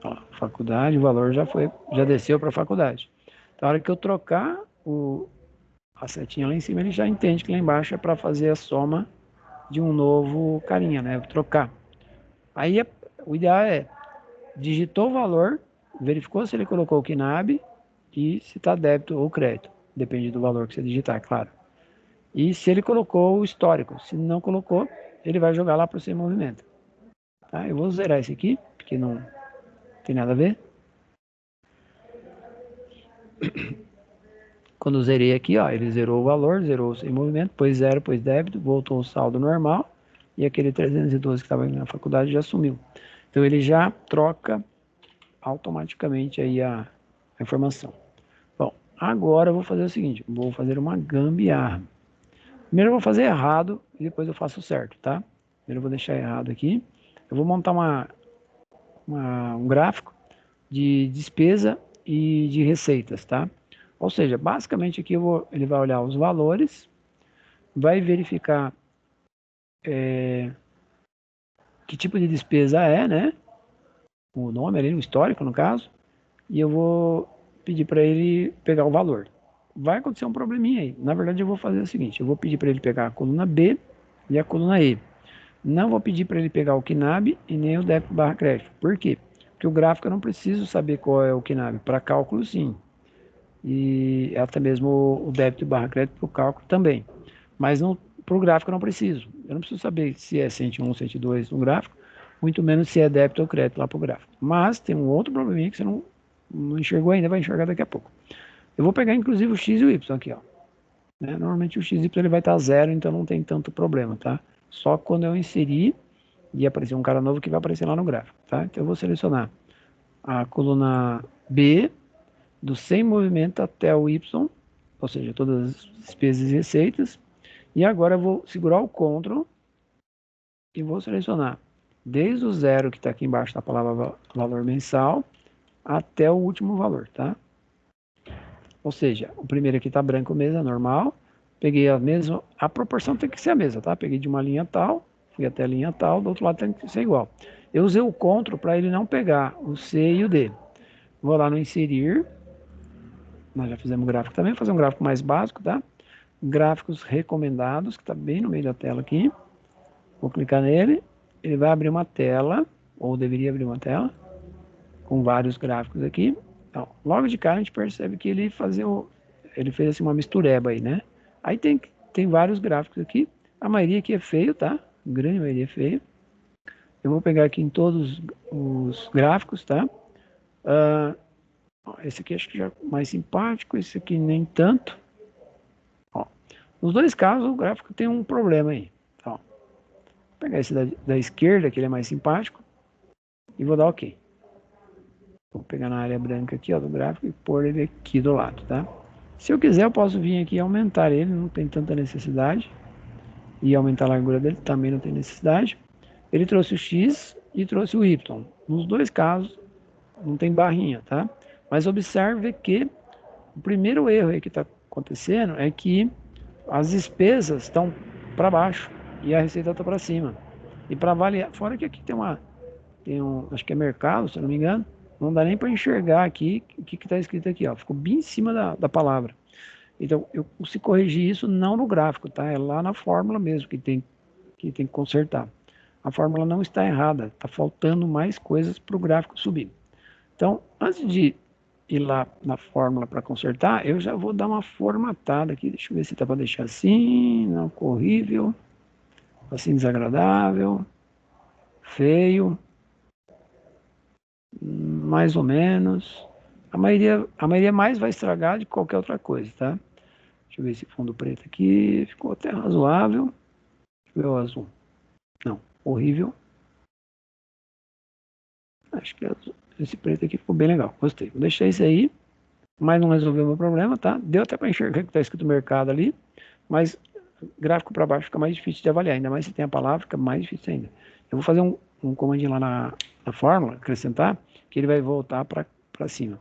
Ó, faculdade, o valor já desceu para a faculdade. Então, na hora que eu trocar a setinha lá em cima, ele já entende que lá embaixo é para fazer a soma de um novo carinha, né? Trocar. Aí o ideal é digitou o valor, verificou se ele colocou o KNAB e se está débito ou crédito. Depende do valor que você digitar, claro. E se ele colocou o histórico. Se não colocou, ele vai jogar lá para o sem movimento. Tá? Eu vou zerar esse aqui, porque não tem nada a ver. Quando eu zerei aqui, ó, ele zerou o valor, zerou o sem movimento, pôs zero, pôs débito, voltou o saldo normal. E aquele 312 que estava na faculdade já sumiu. Então ele já troca automaticamente aí a informação. Bom, agora eu vou fazer o seguinte, vou fazer uma gambiarra. Primeiro eu vou fazer errado e depois eu faço certo, tá? Primeiro eu vou deixar errado aqui. Eu vou montar um gráfico de despesa e de receitas, tá? Ou seja, basicamente aqui ele vai olhar os valores, vai verificar que tipo de despesa é, né? O nome ali, o histórico no caso, e eu vou pedir para ele pegar o valor. Vai acontecer um probleminha aí. Na verdade, eu vou fazer o seguinte: eu vou pedir para ele pegar a coluna B e a coluna E. Não vou pedir para ele pegar o KNAB e nem o débito barra crédito. Por quê? Porque o gráfico eu não preciso saber qual é o KNAB. Para cálculo, sim. E até mesmo o débito barra crédito para o cálculo também. Mas para o gráfico eu não preciso. Eu não preciso saber se é 101, 102 no gráfico, muito menos se é débito ou crédito lá para o gráfico. Mas tem um outro probleminha que você não enxergou ainda, vai enxergar daqui a pouco. Eu vou pegar inclusive o X e o Y aqui, ó. Né? Normalmente o X e Y ele vai estar zero, então não tem tanto problema, tá? Só quando eu inserir e aparecer um cara novo que vai aparecer lá no gráfico, tá? Então eu vou selecionar a coluna B do sem movimento até o Y, ou seja, todas as despesas e receitas. E agora eu vou segurar o Ctrl e vou selecionar desde o zero que está aqui embaixo da palavra valor mensal até o último valor, tá? Ou seja, o primeiro aqui está branco mesmo, é normal. Peguei a proporção tem que ser a mesma, tá? Peguei de uma linha tal, fui até a linha tal, do outro lado tem que ser igual. Eu usei o CTRL para ele não pegar o C e o D. Vou lá no inserir. Nós já fizemos gráfico também, vou fazer um gráfico mais básico, tá? Gráficos recomendados, que está bem no meio da tela aqui. Vou clicar nele, ele vai abrir uma tela, ou deveria abrir uma tela, com vários gráficos aqui. Então, logo de cara a gente percebe que ele fez assim uma mistureba aí, né? Aí tem vários gráficos aqui, a maioria aqui é feio, tá? A grande maioria é feio. Eu vou pegar aqui em todos os gráficos, tá? Esse aqui acho que já é mais simpático, esse aqui nem tanto. Ó, nos dois casos o gráfico tem um problema aí. Então, vou pegar esse da esquerda, que ele é mais simpático, e vou dar OK. Vou pegar na área branca aqui, ó, do gráfico e pôr ele aqui do lado, tá? Se eu quiser, eu posso vir aqui e aumentar ele, não tem tanta necessidade. E aumentar a largura dele também não tem necessidade. Ele trouxe o X e trouxe o Y. Nos dois casos, não tem barrinha, tá? Mas observe que o primeiro erro aí que está acontecendo é que as despesas estão para baixo e a receita está para cima. E para avaliar, fora que aqui acho que é mercado, se eu não me engano, não dá nem para enxergar aqui o que está escrito aqui, ó. Ficou bem em cima da palavra. Então, eu consigo corrigir isso não no gráfico, tá? É lá na fórmula mesmo que tem que consertar. A fórmula não está errada, está faltando mais coisas para o gráfico subir. Então, antes de ir lá na fórmula para consertar, eu já vou dar uma formatada aqui. Deixa eu ver se dá para deixar assim, não horrível, assim desagradável, feio, mais ou menos. A maioria mais vai estragar de qualquer outra coisa, tá? Deixa eu ver esse fundo preto aqui, ficou até razoável. Deixa eu ver o azul. Não, horrível. Acho que esse preto aqui ficou bem legal, gostei. Vou deixar esse aí, mas não resolveu o meu problema, tá? Deu até para enxergar que está escrito mercado ali, mas gráfico para baixo fica mais difícil de avaliar, ainda mais se tem a palavra, fica mais difícil ainda. Eu vou fazer um comandinho lá na fórmula, acrescentar, que ele vai voltar para cima.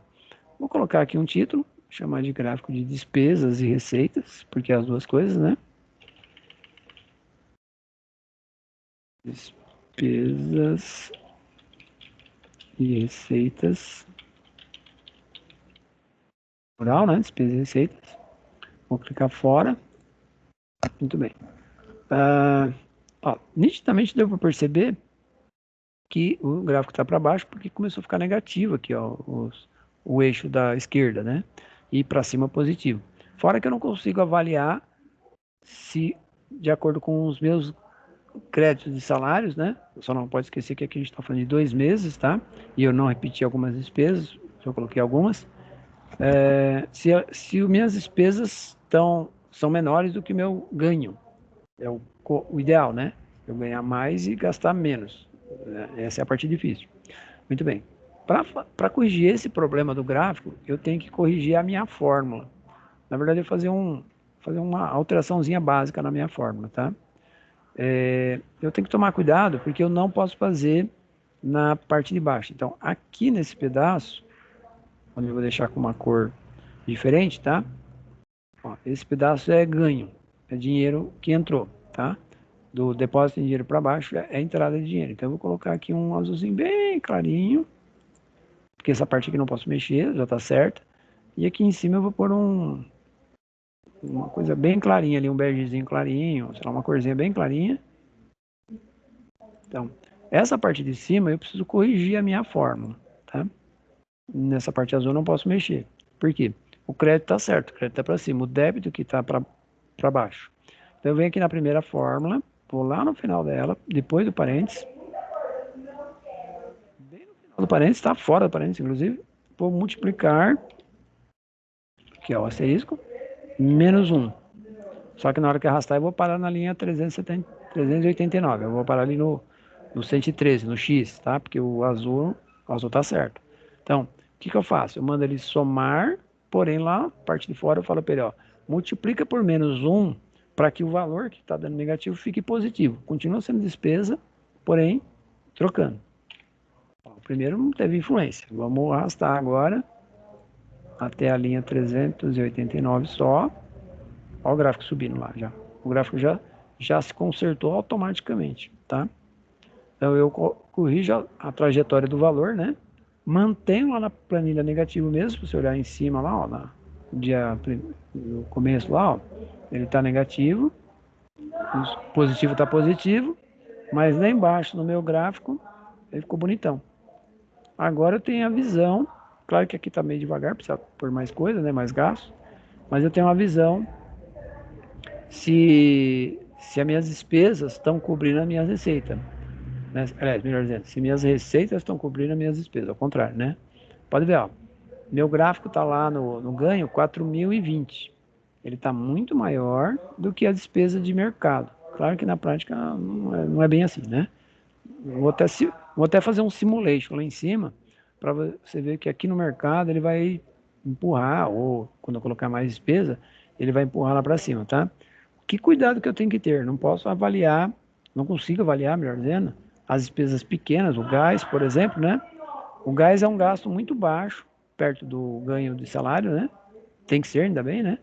Vou colocar aqui um título, chamar de gráfico de despesas e receitas, porque é as duas coisas, né? Despesas e receitas. Plural, né? Despesas e receitas. Vou clicar fora. Muito bem. Nitidamente deu para perceber que o gráfico está para baixo porque começou a ficar negativo aqui, ó, o eixo da esquerda, né? E para cima positivo. Fora que eu não consigo avaliar se, de acordo com os meus créditos de salários, né? Só não pode esquecer que aqui a gente está falando de 2 meses, tá? E eu não repeti algumas despesas, só coloquei algumas. Se minhas despesas são menores do que o meu ganho. É o ideal, né? Eu ganhar mais e gastar menos. Essa é a parte difícil. Muito bem. Para corrigir esse problema do gráfico, eu tenho que corrigir a minha fórmula. Na verdade, eu vou fazer uma alteraçãozinha básica na minha fórmula, tá? Eu tenho que tomar cuidado porque eu não posso fazer na parte de baixo. Então, aqui nesse pedaço, onde eu vou deixar com uma cor diferente, tá? Ó, esse pedaço é ganho, é dinheiro que entrou, tá? Do depósito de dinheiro para baixo é entrada de dinheiro. Então eu vou colocar aqui um azulzinho bem clarinho, porque essa parte aqui não posso mexer, já está certa. E aqui em cima eu vou pôr uma coisa bem clarinha ali, um begezinho clarinho, sei lá, uma corzinha bem clarinha. Então, essa parte de cima eu preciso corrigir a minha fórmula, tá? Nessa parte azul eu não posso mexer. Por quê? O crédito está certo, o crédito está para cima, o débito que está para baixo. Então eu venho aqui na primeira fórmula, vou lá no final dela, depois do parênteses, bem no final do parênteses, está fora do parênteses, inclusive, vou multiplicar, que é o asterisco, menos 1. Só que na hora que arrastar eu vou parar na linha 389, eu vou parar ali no 113, no X, tá? Porque o azul está certo. Então, o que eu faço? Eu mando ele somar, porém lá, parte de fora, eu falo para ele, ó, multiplica por menos 1 para que o valor que está dando negativo fique positivo. Continua sendo despesa, porém, trocando. O primeiro não teve influência. Vamos arrastar agora. até a linha 389 só. Olha o gráfico subindo lá já. O gráfico já se consertou automaticamente, tá? Então eu corrijo a trajetória do valor, né? Mantenho lá na planilha negativo mesmo, se você olhar em cima lá, ó, no começo lá, ó, ele está negativo, o positivo está positivo, mas lá embaixo no meu gráfico ele ficou bonitão. Agora eu tenho a visão, claro que aqui está meio devagar, precisa pôr mais coisa, né, mais gasto, mas eu tenho uma visão se as minhas despesas estão cobrindo a minha receita. Né? Aliás, melhor dizendo, se minhas receitas estão cobrindo as minhas despesas, ao contrário, né? Pode ver, ó, meu gráfico está lá no ganho 4.020. Ele está muito maior do que a despesa de mercado. Claro que na prática não é bem assim, né? Vou até fazer um simulation lá em cima para você ver que aqui no mercado ele vai empurrar, ou quando eu colocar mais despesa, ele vai empurrar lá para cima, tá? Que cuidado que eu tenho que ter? Não posso avaliar, não consigo avaliar, melhor dizendo, as despesas pequenas, o gás, por exemplo, né? O gás é um gasto muito baixo, perto do ganho de salário, né? Tem que ser, ainda bem, né?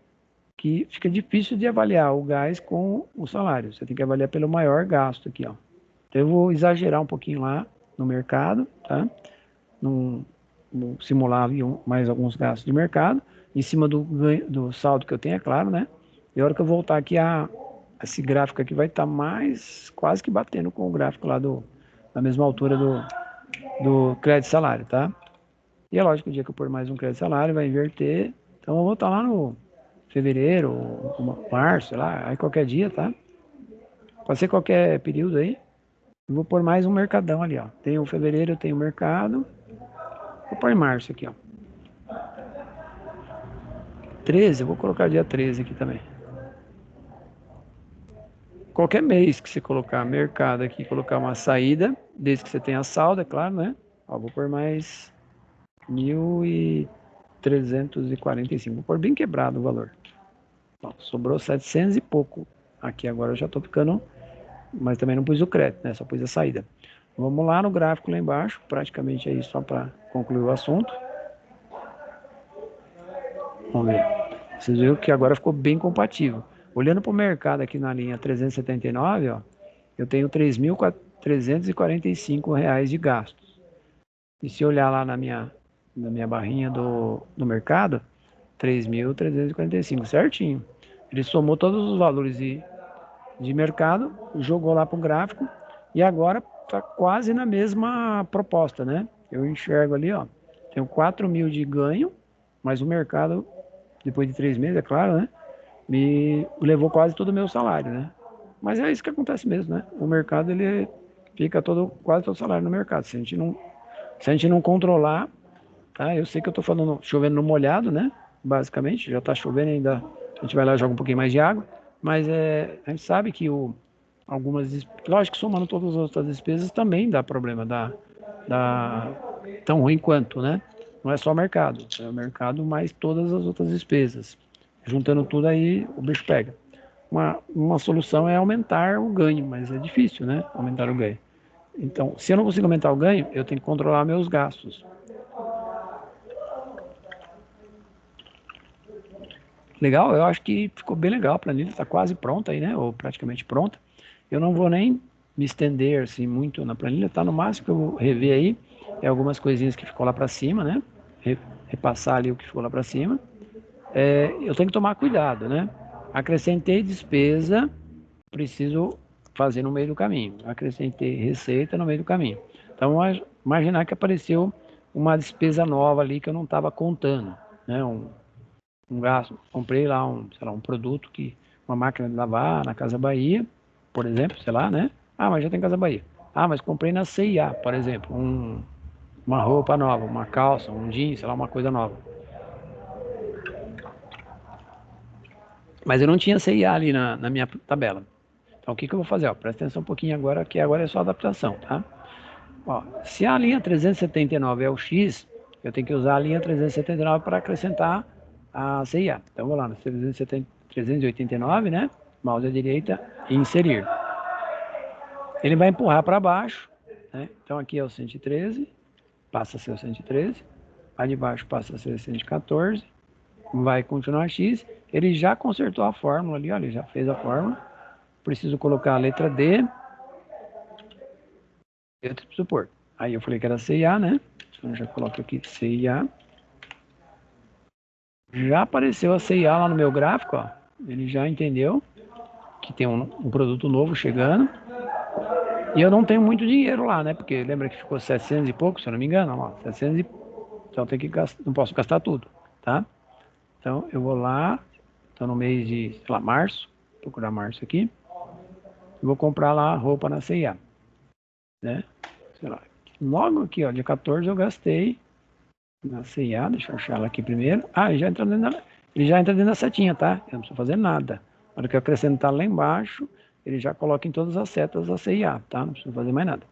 Que fica difícil de avaliar o gás com o salário. Você tem que avaliar pelo maior gasto aqui, ó. Então eu vou exagerar um pouquinho lá no mercado, tá? Num, simular ali mais alguns gastos de mercado, em cima do saldo que eu tenho, é claro, né? E a hora que eu voltar aqui, esse gráfico aqui vai estar mais quase que batendo com o gráfico lá da mesma altura do crédito salário, tá? E é lógico que o dia que eu pôr mais um crédito salário vai inverter. Então eu vou estar lá no fevereiro, ou março, sei lá, aí qualquer dia, tá? Pode ser qualquer período aí. Eu vou pôr mais um mercadão ali, ó. Tem o fevereiro, tem o mercado. Vou pôr em março aqui, ó. 13, eu vou colocar dia 13 aqui também. Qualquer mês que você colocar mercado aqui, colocar uma saída, desde que você tenha saldo, é claro, né? Ó, vou pôr mais 1.345. Vou pôr bem quebrado o valor. Ó, sobrou 700 e pouco. Aqui agora eu já tô ficando, mas também não pus o crédito, né? Só pus a saída. Vamos lá no gráfico lá embaixo, praticamente é isso só para concluir o assunto. Vamos ver. Vocês viram que agora ficou bem compatível. Olhando para o mercado aqui na linha 379, ó, eu tenho R$ 3.345 de gastos. E se olhar lá na minha barrinha do mercado, 3.345, certinho. Ele somou todos os valores de mercado, jogou lá para o gráfico e agora está quase na mesma proposta, né? Eu enxergo ali, ó, tenho 4.000 de ganho, mas o mercado, depois de 3 meses, é claro, né? Me levou quase todo o meu salário, né? Mas é isso que acontece mesmo, né? O mercado, ele fica quase todo o salário no mercado. Se a gente não controlar, tá? Eu sei que eu tô falando chovendo no molhado, né? Basicamente, já tá chovendo ainda. A gente vai lá e joga um pouquinho mais de água, mas a gente sabe que lógico que somando todas as outras despesas também dá problema, tão ruim quanto, né? Não é só o mercado, é o mercado mais todas as outras despesas. Juntando tudo aí, o bicho pega. Uma solução é aumentar o ganho, mas é difícil, né? Aumentar o ganho. Então, se eu não consigo aumentar o ganho, eu tenho que controlar meus gastos. Legal, eu acho que ficou bem legal. A planilha está quase pronta aí, né? Ou praticamente pronta. Eu não vou nem me estender assim muito na planilha, tá? No máximo que eu vou rever aí é algumas coisinhas que ficou lá para cima, né? Repassar ali o que ficou lá para cima. Eu tenho que tomar cuidado, né? Acrescentei despesa, preciso fazer no meio do caminho. Acrescentei receita no meio do caminho. Então, imaginar que apareceu uma despesa nova ali que eu não estava contando, né? Um gasto, comprei lá sei lá, um produto uma máquina de lavar na Casa Bahia, por exemplo, sei lá, né? Ah, mas já tem Casa Bahia. Ah, mas comprei na CIA, por exemplo, uma roupa nova, uma calça, um jeans, sei lá, uma coisa nova. Mas eu não tinha CIA ali na minha tabela. Então o que eu vou fazer? Ó, presta atenção um pouquinho agora, que agora é só adaptação, tá? Ó, se a linha 379 é o X, eu tenho que usar a linha 379 para acrescentar a CIA. Então vou lá no 389, né? Mouse à direita e inserir. Ele vai empurrar para baixo, né? Então aqui é o 113, passa a ser o 113. a de baixo passa a ser 114, vai continuar X, ele já consertou a fórmula ali, olha, ele já fez a fórmula, preciso colocar a letra D, eu preciso pôr. Aí eu falei que era CIA, né? Então eu já coloco aqui CIA. Já apareceu a CIA lá no meu gráfico, ó. Ele já entendeu que tem um produto novo chegando. E eu não tenho muito dinheiro lá, né? Porque lembra que ficou 700 e pouco, se eu não me engano, ó, 700 e... Então tem que gastar, não posso gastar tudo, tá? Então eu vou lá, tô no mês de, sei lá, março, vou procurar março aqui. E vou comprar lá roupa na CIA, né? Sei lá, logo aqui, ó, dia 14 eu gastei na CIA, deixa eu achar ela aqui primeiro. Ah, ele já entra dentro da setinha, tá? Eu não preciso fazer nada. Na hora que eu acrescentar lá embaixo, ele já coloca em todas as setas da CIA, tá? Não preciso fazer mais nada.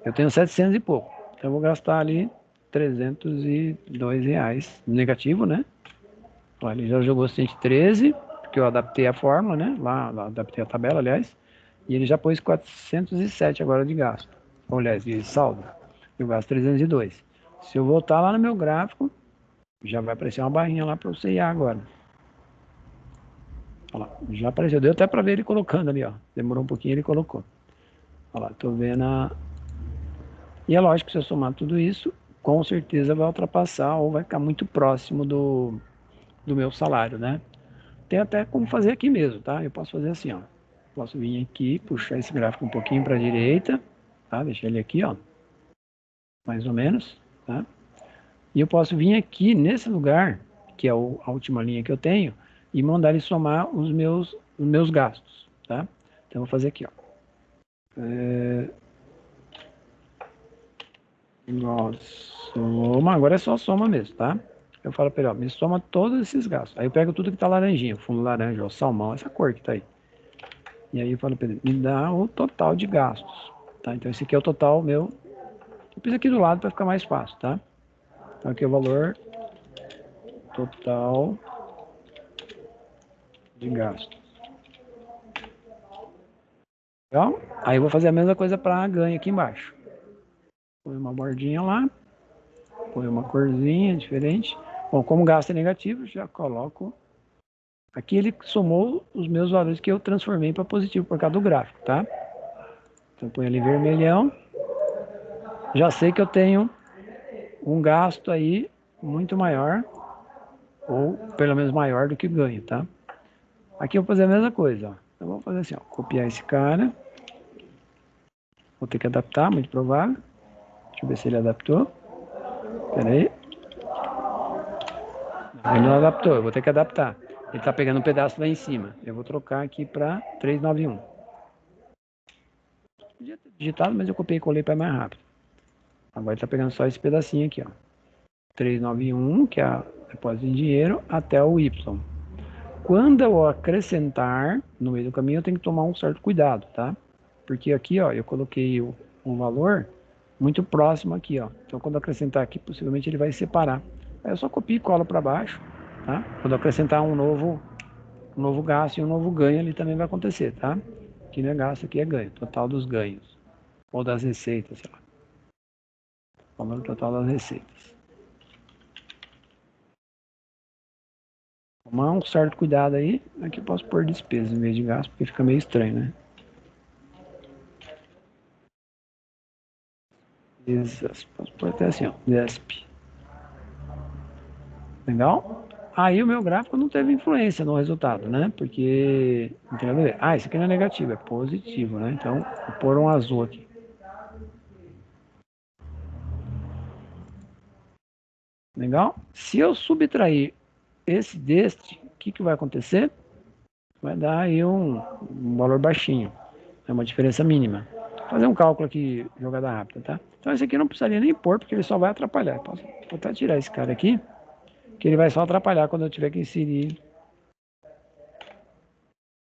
Eu tenho 700 e pouco. Então eu vou gastar ali R$ 302 negativo, né? Ó, ele já jogou 113, porque eu adaptei a fórmula, né? Lá adaptei a tabela, aliás. E ele já pôs 407 agora de gasto. Ou, aliás, de saldo. Eu gasto 302. Se eu voltar lá no meu gráfico, já vai aparecer uma barrinha lá para o CIA agora. Olha lá, já apareceu. Deu até para ver ele colocando ali, ó. Demorou um pouquinho, ele colocou. Olha lá, tô vendo a... E é lógico que se eu somar tudo isso, com certeza vai ultrapassar ou vai ficar muito próximo do meu salário, né? Tem até como fazer aqui mesmo, tá? Eu posso fazer assim, ó. Posso vir aqui, puxar esse gráfico um pouquinho para a direita, tá? Deixar ele aqui, ó. Mais ou menos, tá? E eu posso vir aqui nesse lugar, que é a última linha que eu tenho, e mandar ele somar os meus gastos, tá? Então eu vou fazer aqui, ó. Soma, agora é só soma mesmo, tá? Eu falo para ele, ó, me soma todos esses gastos. Aí eu pego tudo que tá laranjinha, fundo laranja, ó, salmão, essa cor que tá aí. E aí eu falo para ele, me dá o total de gastos, tá? Então esse aqui é o total meu. Eu pus aqui do lado para ficar mais fácil, tá? Então aqui é o valor total de gastos. Legal? Aí eu vou fazer a mesma coisa para ganho aqui embaixo. Põe uma bordinha lá, põe uma corzinha diferente. Bom, como gasto é negativo, já coloco. Aqui ele somou os meus valores que eu transformei para positivo por causa do gráfico, tá? Então põe ali vermelhão. Já sei que eu tenho um gasto aí muito maior, ou pelo menos maior do que ganho, tá? Aqui eu vou fazer a mesma coisa, ó. Eu vou fazer assim, ó, copiar esse cara. Vou ter que adaptar, muito provável. Deixa eu ver se ele adaptou. Pera aí. Ele não adaptou, eu vou ter que adaptar. Ele está pegando um pedaço lá em cima. Eu vou trocar aqui para 391. Podia ter digitado, mas eu copiei e colei para mais rápido. Agora ele está pegando só esse pedacinho aqui, ó. 391, que é a depósito de dinheiro, até o Y. Quando eu acrescentar no meio do caminho, eu tenho que tomar um certo cuidado, tá? Porque aqui, ó, eu coloquei um valor muito próximo aqui, ó. Então, quando eu acrescentar aqui, possivelmente ele vai separar. Aí eu só copio e colo para baixo, tá? Quando eu acrescentar um novo gasto e um novo ganho, ali também vai acontecer, tá? Aqui não é gasto, aqui é ganho. Total dos ganhos. Ou das receitas, sei lá. Valor total das receitas. Tomar um certo cuidado aí. Aqui eu posso pôr despesas em vez de gasto, porque fica meio estranho, né? Posso pôr até assim, ó. DESP. Legal? Aí o meu gráfico não teve influência no resultado, né? Porque não tem nada a ver. Ah, isso aqui não é negativo, é positivo, né? Então, vou pôr um azul aqui. Legal? Se eu subtrair esse deste, o que vai acontecer? Vai dar aí um valor baixinho. É uma diferença mínima. Vou fazer um cálculo aqui, jogada rápida, tá? Então esse aqui eu não precisaria nem pôr, porque ele só vai atrapalhar. Vou até tirar esse cara aqui, que ele vai só atrapalhar quando eu tiver que inserir.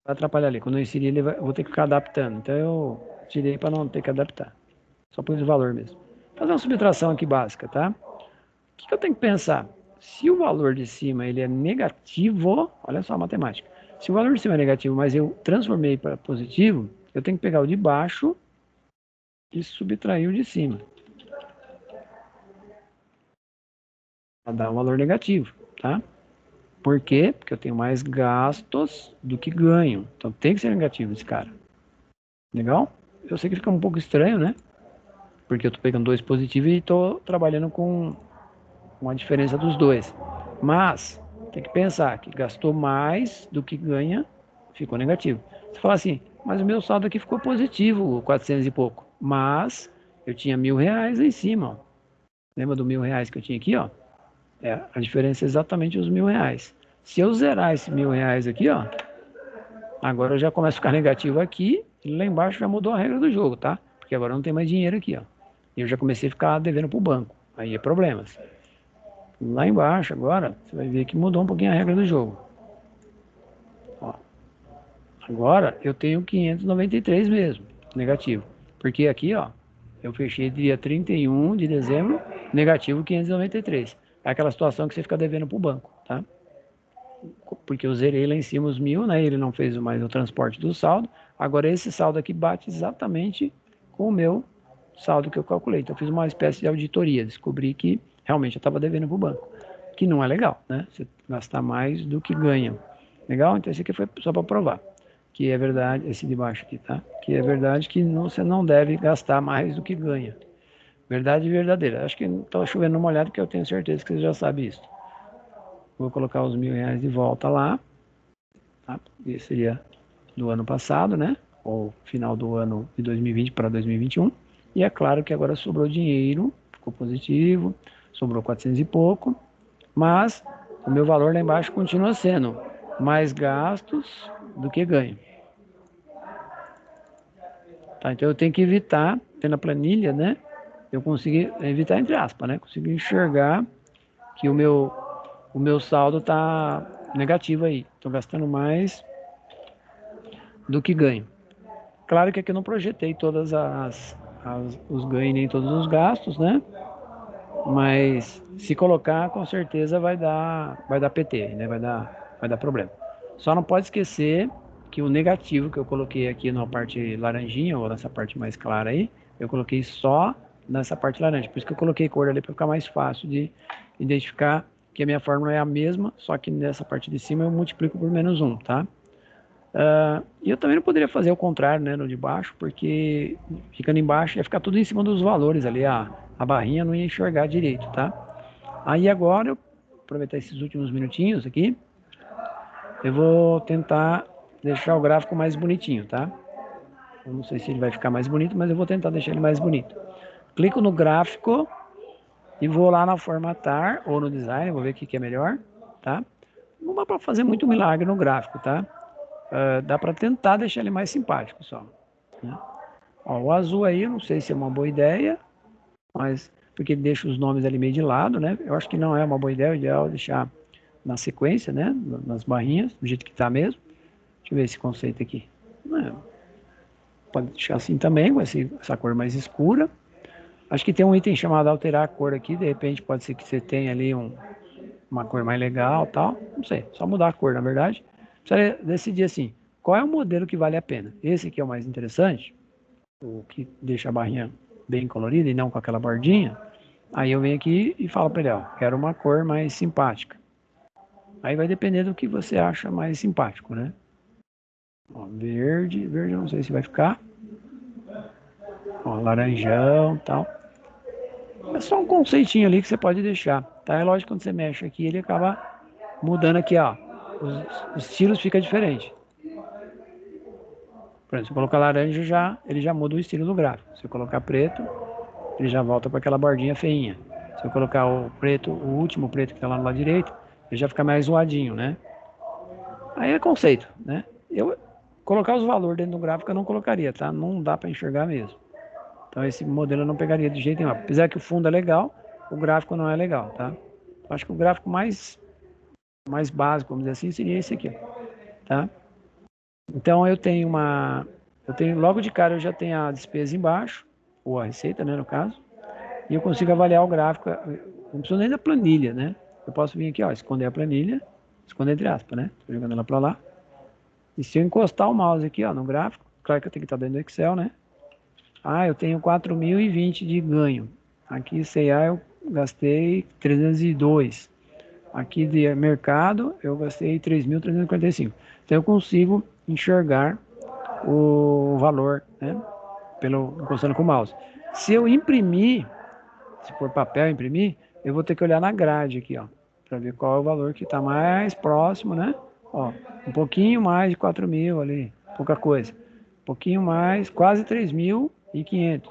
Vai atrapalhar ali. Quando eu inserir, eu vou ter que ficar adaptando. Então eu tirei para não ter que adaptar. Só pus o valor mesmo. Vou fazer uma subtração aqui básica, tá? O que eu tenho que pensar? Se o valor de cima ele é negativo, olha só a matemática. Se o valor de cima é negativo, mas eu transformei para positivo, eu tenho que pegar o de baixo e subtrair o de cima. dar um valor negativo, tá? Por quê? Porque eu tenho mais gastos do que ganho. Então tem que ser negativo esse cara. Legal? Eu sei que fica um pouco estranho, né? Porque eu tô pegando dois positivos e tô trabalhando com uma diferença dos dois. Mas tem que pensar que gastou mais do que ganha, ficou negativo. Você fala assim, mas o meu saldo aqui ficou positivo, 400 e pouco. Mas eu tinha R$ 1.000 aí em cima, ó. Lembra do R$ 1.000 que eu tinha aqui, ó? A diferença é exatamente os R$ 1.000. Se eu zerar esse R$ 1.000 aqui, ó, agora eu já começo a ficar negativo aqui, e lá embaixo já mudou a regra do jogo, tá? Porque agora não tem mais dinheiro aqui, ó. E eu já comecei a ficar devendo pro banco. Aí é problemas. Lá embaixo agora, você vai ver que mudou um pouquinho a regra do jogo. Ó, agora eu tenho 593 mesmo, negativo. Porque aqui, ó, eu fechei dia 31 de dezembro, negativo 593. É aquela situação que você fica devendo pro banco, tá? Porque eu zerei lá em cima os 1.000, né? Ele não fez mais o transporte do saldo. Agora esse saldo aqui bate exatamente com o meu saldo que eu calculei. Então eu fiz uma espécie de auditoria, descobri que realmente eu estava devendo para o banco, que não é legal, né? Você gastar mais do que ganha. Legal? Então esse aqui foi só para provar que é verdade, esse de baixo aqui, tá? Que é verdade que não, você não deve gastar mais do que ganha. Verdade verdadeira. Acho que estou chovendo numa olhada porque eu tenho certeza que você já sabe isso. Vou colocar os R$ 1.000 de volta lá, tá? Esse seria do ano passado, né? Ou final do ano de 2020 para 2021. E é claro que agora sobrou dinheiro, ficou positivo, sobrou 400 e pouco, mas o meu valor lá embaixo continua sendo mais gastos do que ganho. Tá? Então eu tenho que evitar, tendo a planilha, né? Eu consegui evitar entre aspas, né? Consegui enxergar que o meu saldo está negativo aí. Estou gastando mais do que ganho. Claro que aqui eu não projetei todas os ganhos nem todos os gastos, né? Mas se colocar, com certeza vai dar PT, né? Vai dar problema. Só não pode esquecer que o negativo que eu coloquei aqui na parte laranjinha, ou nessa parte mais clara aí, eu coloquei só nessa parte laranja. Por isso que eu coloquei cor ali para ficar mais fácil de identificar que a minha fórmula é a mesma, só que nessa parte de cima eu multiplico por -1, tá? E eu também não poderia fazer o contrário, né, no de baixo, porque ficando embaixo ia ficar tudo em cima dos valores ali, a barrinha não ia enxergar direito, tá? Aí agora, eu aproveitar esses últimos minutinhos aqui, eu vou tentar deixar o gráfico mais bonitinho, tá? Eu não sei se ele vai ficar mais bonito, mas eu vou tentar deixar ele mais bonito. Clico no gráfico e vou lá na formatar ou no design, vou ver o que é melhor, tá? Não dá para fazer muito milagre no gráfico, tá? Dá para tentar deixar ele mais simpático só, né? Ó, o azul aí, eu não sei se é uma boa ideia, mas porque ele deixa os nomes ali meio de lado, né? Eu acho que não é uma boa ideia, o ideal é deixar na sequência, né? Nas barrinhas, do jeito que tá mesmo. Deixa eu ver esse conceito aqui. Pode deixar assim também, com essa cor mais escura. Acho que tem um item chamado alterar a cor aqui, de repente pode ser que você tenha ali uma cor mais legal, tal. Não sei, só mudar a cor, na verdade. Precisa decidir assim, qual é o modelo que vale a pena? Esse aqui é o mais interessante, o que deixa a barrinha bem colorida e não com aquela bordinha. Aí eu venho aqui e falo para ele, ó, quero uma cor mais simpática. Aí vai depender do que você acha mais simpático, né? Ó, verde eu não sei se vai ficar. Ó, laranjão, tal. É só um conceitinho ali que você pode deixar, tá? É lógico que quando você mexe aqui, ele acaba mudando aqui, ó. Os estilos ficam diferentes. Por exemplo, se eu colocar laranja, ele já muda o estilo do gráfico. Se eu colocar preto, ele já volta para aquela bordinha feinha. Se eu colocar o preto, o último preto que está lá no lado direito, ele já fica mais zoadinho, né? Aí é conceito, né? Eu colocar os valores dentro do gráfico eu não colocaria, tá? Não dá para enxergar mesmo. Então esse modelo eu não pegaria de jeito nenhum. Apesar que o fundo é legal, o gráfico não é legal, tá? Acho que o gráfico mais básico, vamos dizer assim, seria esse aqui, tá? Então logo de cara eu já tenho a despesa embaixo, ou a receita, né, no caso, e eu consigo avaliar o gráfico, não preciso nem da planilha, né? Eu posso vir aqui, ó, esconder a planilha, esconder entre aspas, né? Tô jogando ela para lá. E se eu encostar o mouse aqui, ó, no gráfico, claro que eu tenho que estar dentro do Excel, né? Eu tenho 4.020 de ganho. Aqui, CA, gastei 302. Aqui de mercado, eu gastei 3.345. Então eu consigo enxergar o valor, né? Encostando com o mouse. Se eu imprimir, se for papel imprimir, eu vou ter que olhar na grade aqui, ó, para ver qual é o valor que está mais próximo, né? Ó, um pouquinho mais de 4.000 ali, pouca coisa. Um pouquinho mais, quase 3.500.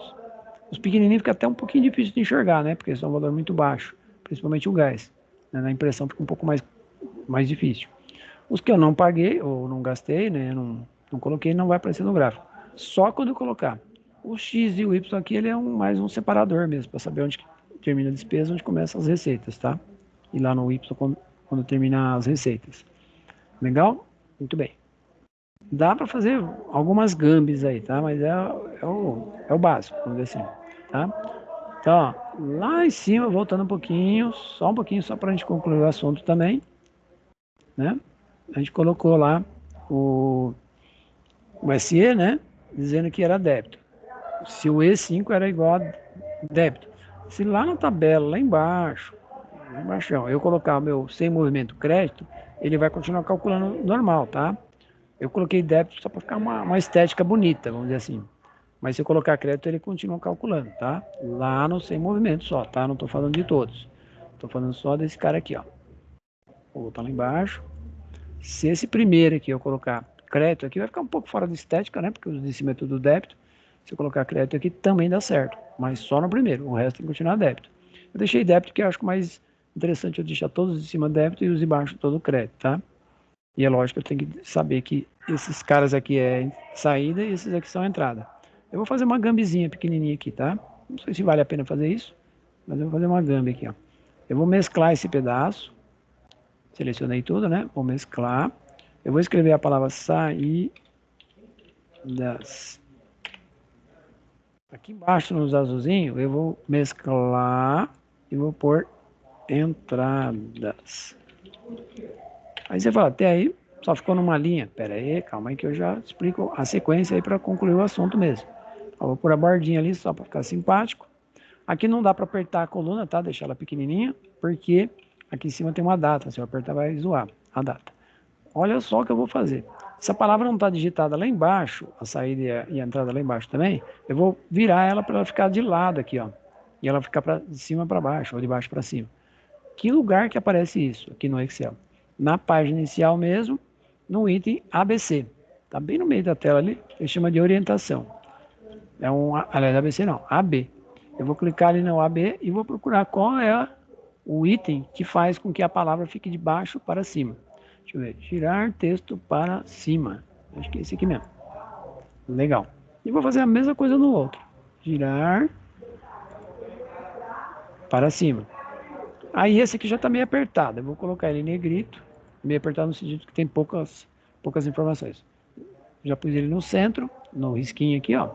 Os pequenininhos fica até um pouquinho difícil de enxergar, né? Porque são um valor muito baixo, principalmente o gás. Né? Na impressão fica um pouco mais difícil. Os que eu não paguei ou não gastei, né? Não coloquei, não vai aparecer no gráfico. Só quando eu colocar. O X e o Y aqui, ele é mais um separador mesmo, para saber onde termina a despesa, onde começam as receitas, tá? E lá no Y, quando terminar as receitas. Legal? Muito bem. Dá para fazer algumas gambis aí, tá? Mas é o básico, vamos dizer assim, tá? Então, ó, lá em cima, voltando um pouquinho, só para a gente concluir o assunto também, né? A gente colocou lá o, o SE, né? Dizendo que era débito. Se o E5 era igual a débito. Se lá na tabela, lá embaixo, eu colocar o meu sem movimento crédito, ele vai continuar calculando normal, tá? Eu coloquei débito só para ficar uma estética bonita, vamos dizer assim. Mas se eu colocar crédito, ele continua calculando, tá? Lá no sem movimento só, tá? Não estou falando de todos. Estou falando só desse cara aqui, ó. Vou botar lá embaixo. Se esse primeiro aqui eu colocar crédito aqui, vai ficar um pouco fora da estética, né? Porque o de cima é tudo débito. Se eu colocar crédito aqui, também dá certo. Mas só no primeiro, o resto tem que continuar débito. Eu deixei débito, que eu acho que mais interessante eu deixar todos de cima débito e os de baixo todo crédito, tá? E é lógico que eu tenho que saber que esses caras aqui é saída e esses aqui são entrada. Eu vou fazer uma gambizinha pequenininha aqui, tá? Não sei se vale a pena fazer isso, mas eu vou fazer uma gambi aqui, ó. Eu vou mesclar esse pedaço. Selecionei tudo, né? Vou mesclar. Eu vou escrever a palavra saídas. Aqui embaixo nos azulzinhos, eu vou mesclar e vou pôr entradas. Aí você fala, até aí só ficou numa linha. Pera aí, calma aí que eu já explico a sequência aí para concluir o assunto mesmo. Eu vou pôr a bordinha ali só para ficar simpático. Aqui não dá para apertar a coluna, tá? Deixar ela pequenininha, porque aqui em cima tem uma data. Se eu apertar vai zoar a data. Olha só o que eu vou fazer. Se a palavra não está digitada lá embaixo, a saída e a entrada lá embaixo também, eu vou virar ela para ela ficar de lado aqui, ó. E ela ficar de cima para baixo, ou de baixo para cima. Que lugar que aparece isso aqui no Excel? Na página inicial mesmo, no item ABC. Está bem no meio da tela ali, ele chama de orientação. Aliás, ABC não, AB. Eu vou clicar ali no AB e vou procurar qual é o item que faz com que a palavra fique de baixo para cima. Deixa eu ver, girar texto para cima. Acho que é esse aqui mesmo. Legal. E vou fazer a mesma coisa no outro. Girar para cima. Aí esse aqui já está meio apertado. Eu vou colocar ele em negrito. Meio apertado no sentido que tem poucas informações. Já pus ele no centro, no risquinho aqui, ó.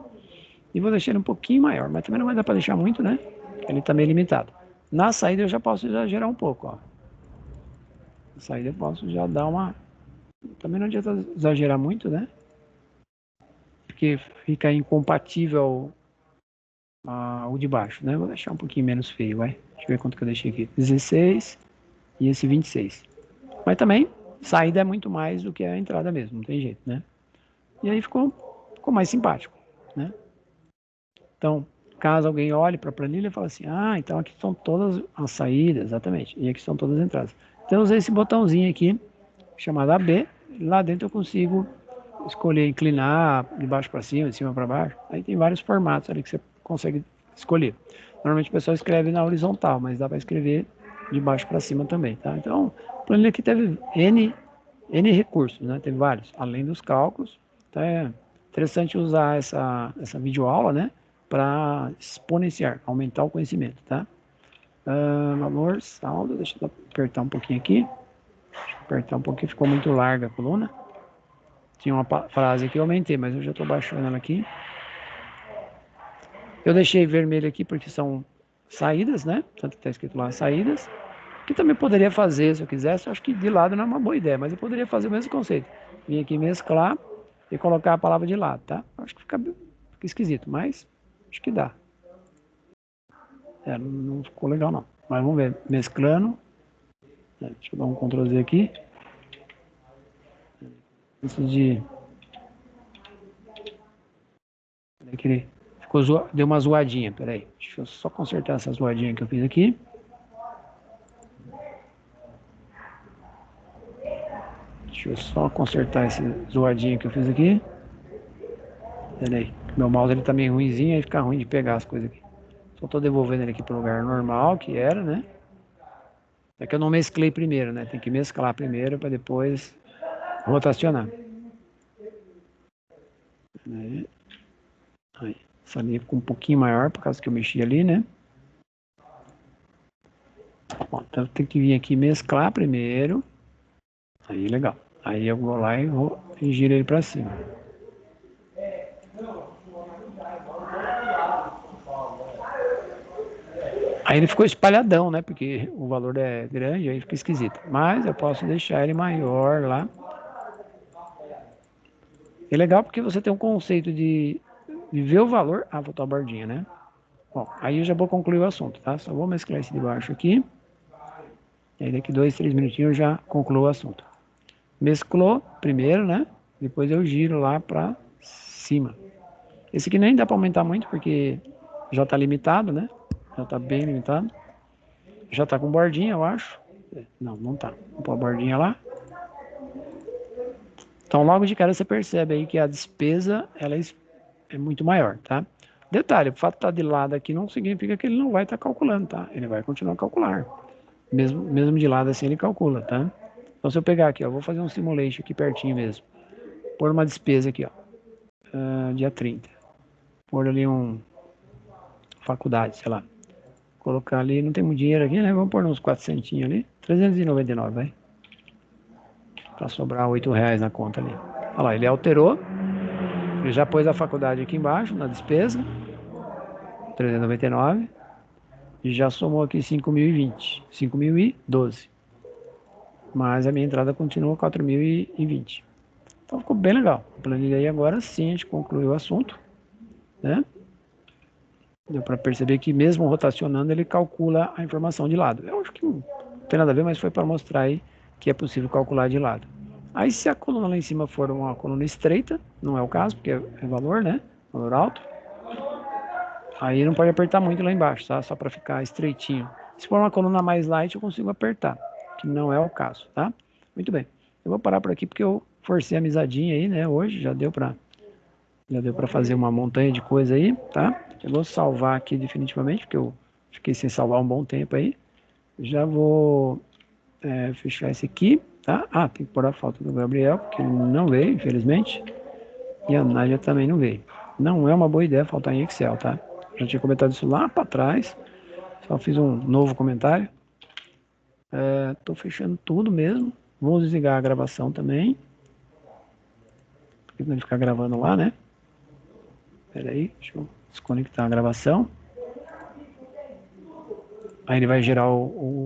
E vou deixar ele um pouquinho maior, mas também não vai dar para deixar muito, né? Ele está meio limitado. Na saída eu já posso exagerar um pouco, ó. Na saída eu posso já dar uma... Também não adianta exagerar muito, né? Porque fica incompatível o de baixo, né? Vou deixar um pouquinho menos feio, vai. Deixa eu ver quanto que eu deixei aqui. 16 e esse 26. Mas também, saída é muito mais do que a entrada mesmo, não tem jeito, né? E aí ficou mais simpático, né? Então, caso alguém olhe para a planilha e fale assim, então aqui estão todas as saídas, exatamente, e aqui estão todas as entradas. Então, eu usei esse botãozinho aqui, chamado AB, lá dentro eu consigo escolher inclinar de baixo para cima, de cima para baixo, aí tem vários formatos ali que você consegue escolher. Normalmente o pessoal escreve na horizontal, mas dá para escrever de baixo para cima também, tá? Então, a planilha aqui teve N recursos, né? Teve vários, além dos cálculos. Então é interessante usar essa videoaula, né? Para exponenciar, aumentar o conhecimento, tá? Valor, saldo, deixa eu apertar um pouquinho aqui. Deixa eu apertar um pouquinho, ficou muito larga a coluna. Tinha uma frase que eu aumentei, mas eu já estou baixando ela aqui. Eu deixei vermelho aqui porque são saídas, né? Tanto que está escrito lá saídas. Que também poderia fazer, se eu quisesse, eu acho que de lado não é uma boa ideia, mas eu poderia fazer o mesmo conceito. Vim aqui mesclar e colocar a palavra de lado, tá? Acho que fica esquisito, mas acho que dá. Não ficou legal não. Mas vamos ver, mesclando. Deixa eu dar um Ctrl Z aqui. Antes de... que ele ficou deu uma zoadinha, peraí. Deixa eu só consertar essa zoadinha que eu fiz aqui. Deixa eu só consertar esse zoadinho que eu fiz aqui. Peraí, meu mouse ele tá meio ruimzinho, aí fica ruim de pegar as coisas aqui. Só tô devolvendo ele aqui pro lugar normal, que era, né? É que eu não mesclei primeiro, né? Tem que mesclar primeiro para depois rotacionar. Aí, essa linha ficou um pouquinho maior, por causa que eu mexi ali, né? Bom, então tem que vir aqui mesclar primeiro. Aí, legal. Aí eu vou lá e giro ele para cima. Aí ele ficou espalhadão, né? Porque o valor é grande, aí fica esquisito. Mas eu posso deixar ele maior lá. É legal porque você tem um conceito de ver o valor. Ah, botar a bordinha, né? Bom, aí eu já vou concluir o assunto, tá? Só vou mesclar esse de baixo aqui. E aí daqui 2, 3 minutinhos eu já concluo o assunto. Mesclou primeiro, né? Depois eu giro lá para cima. Esse aqui nem dá para aumentar muito porque já está limitado, né? Já está bem limitado. Já está com bordinha, eu acho. Não, não tá. Vou pôr a bordinha lá. Então logo de cara você percebe aí que a despesa ela é muito maior, tá? Detalhe, o fato de estar de lado aqui não significa que ele não vai estar calculando, tá? Ele vai continuar a calcular. Mesmo de lado assim ele calcula, tá? Então se eu pegar aqui, ó, vou fazer um simulation aqui pertinho mesmo. Pôr uma despesa aqui, ó. Dia 30. Pôr ali faculdade, sei lá. Colocar ali, não tem muito dinheiro aqui, né? Vamos pôr uns 400 ali. 399, vai. Pra sobrar R$8 na conta ali. Olha lá, ele alterou. Ele já pôs a faculdade aqui embaixo, na despesa. 399. E já somou aqui 5.020. 5.012. Mas a minha entrada continua 4.020. Então ficou bem legal. A planilha aí agora sim a gente concluiu o assunto, né? Deu para perceber que mesmo rotacionando ele calcula a informação de lado. Eu acho que não tem nada a ver, mas foi para mostrar aí que é possível calcular de lado. Aí se a coluna lá em cima for uma coluna estreita, não é o caso, porque é valor, né? Valor alto. Aí não pode apertar muito lá embaixo, tá? Só para ficar estreitinho. Se for uma coluna mais light, eu consigo apertar, que não é o caso, tá? Muito bem. Eu vou parar por aqui porque eu forcei a amizadinha aí, né? Hoje já deu para fazer uma montanha de coisa aí, tá? Eu vou salvar aqui definitivamente, porque eu fiquei sem salvar um bom tempo aí. Já vou fechar esse aqui, tá? Ah, tem que pôr a foto do Gabriel, porque ele não veio, infelizmente. E a Nádia também não veio. Não é uma boa ideia faltar em Excel, tá? Já tinha comentado isso lá para trás. Só fiz um novo comentário. Tô fechando tudo mesmo. Vou desligar a gravação também. Porque não ficar gravando lá, né? Espera aí, deixa eu desconectar a gravação. Aí ele vai gerar o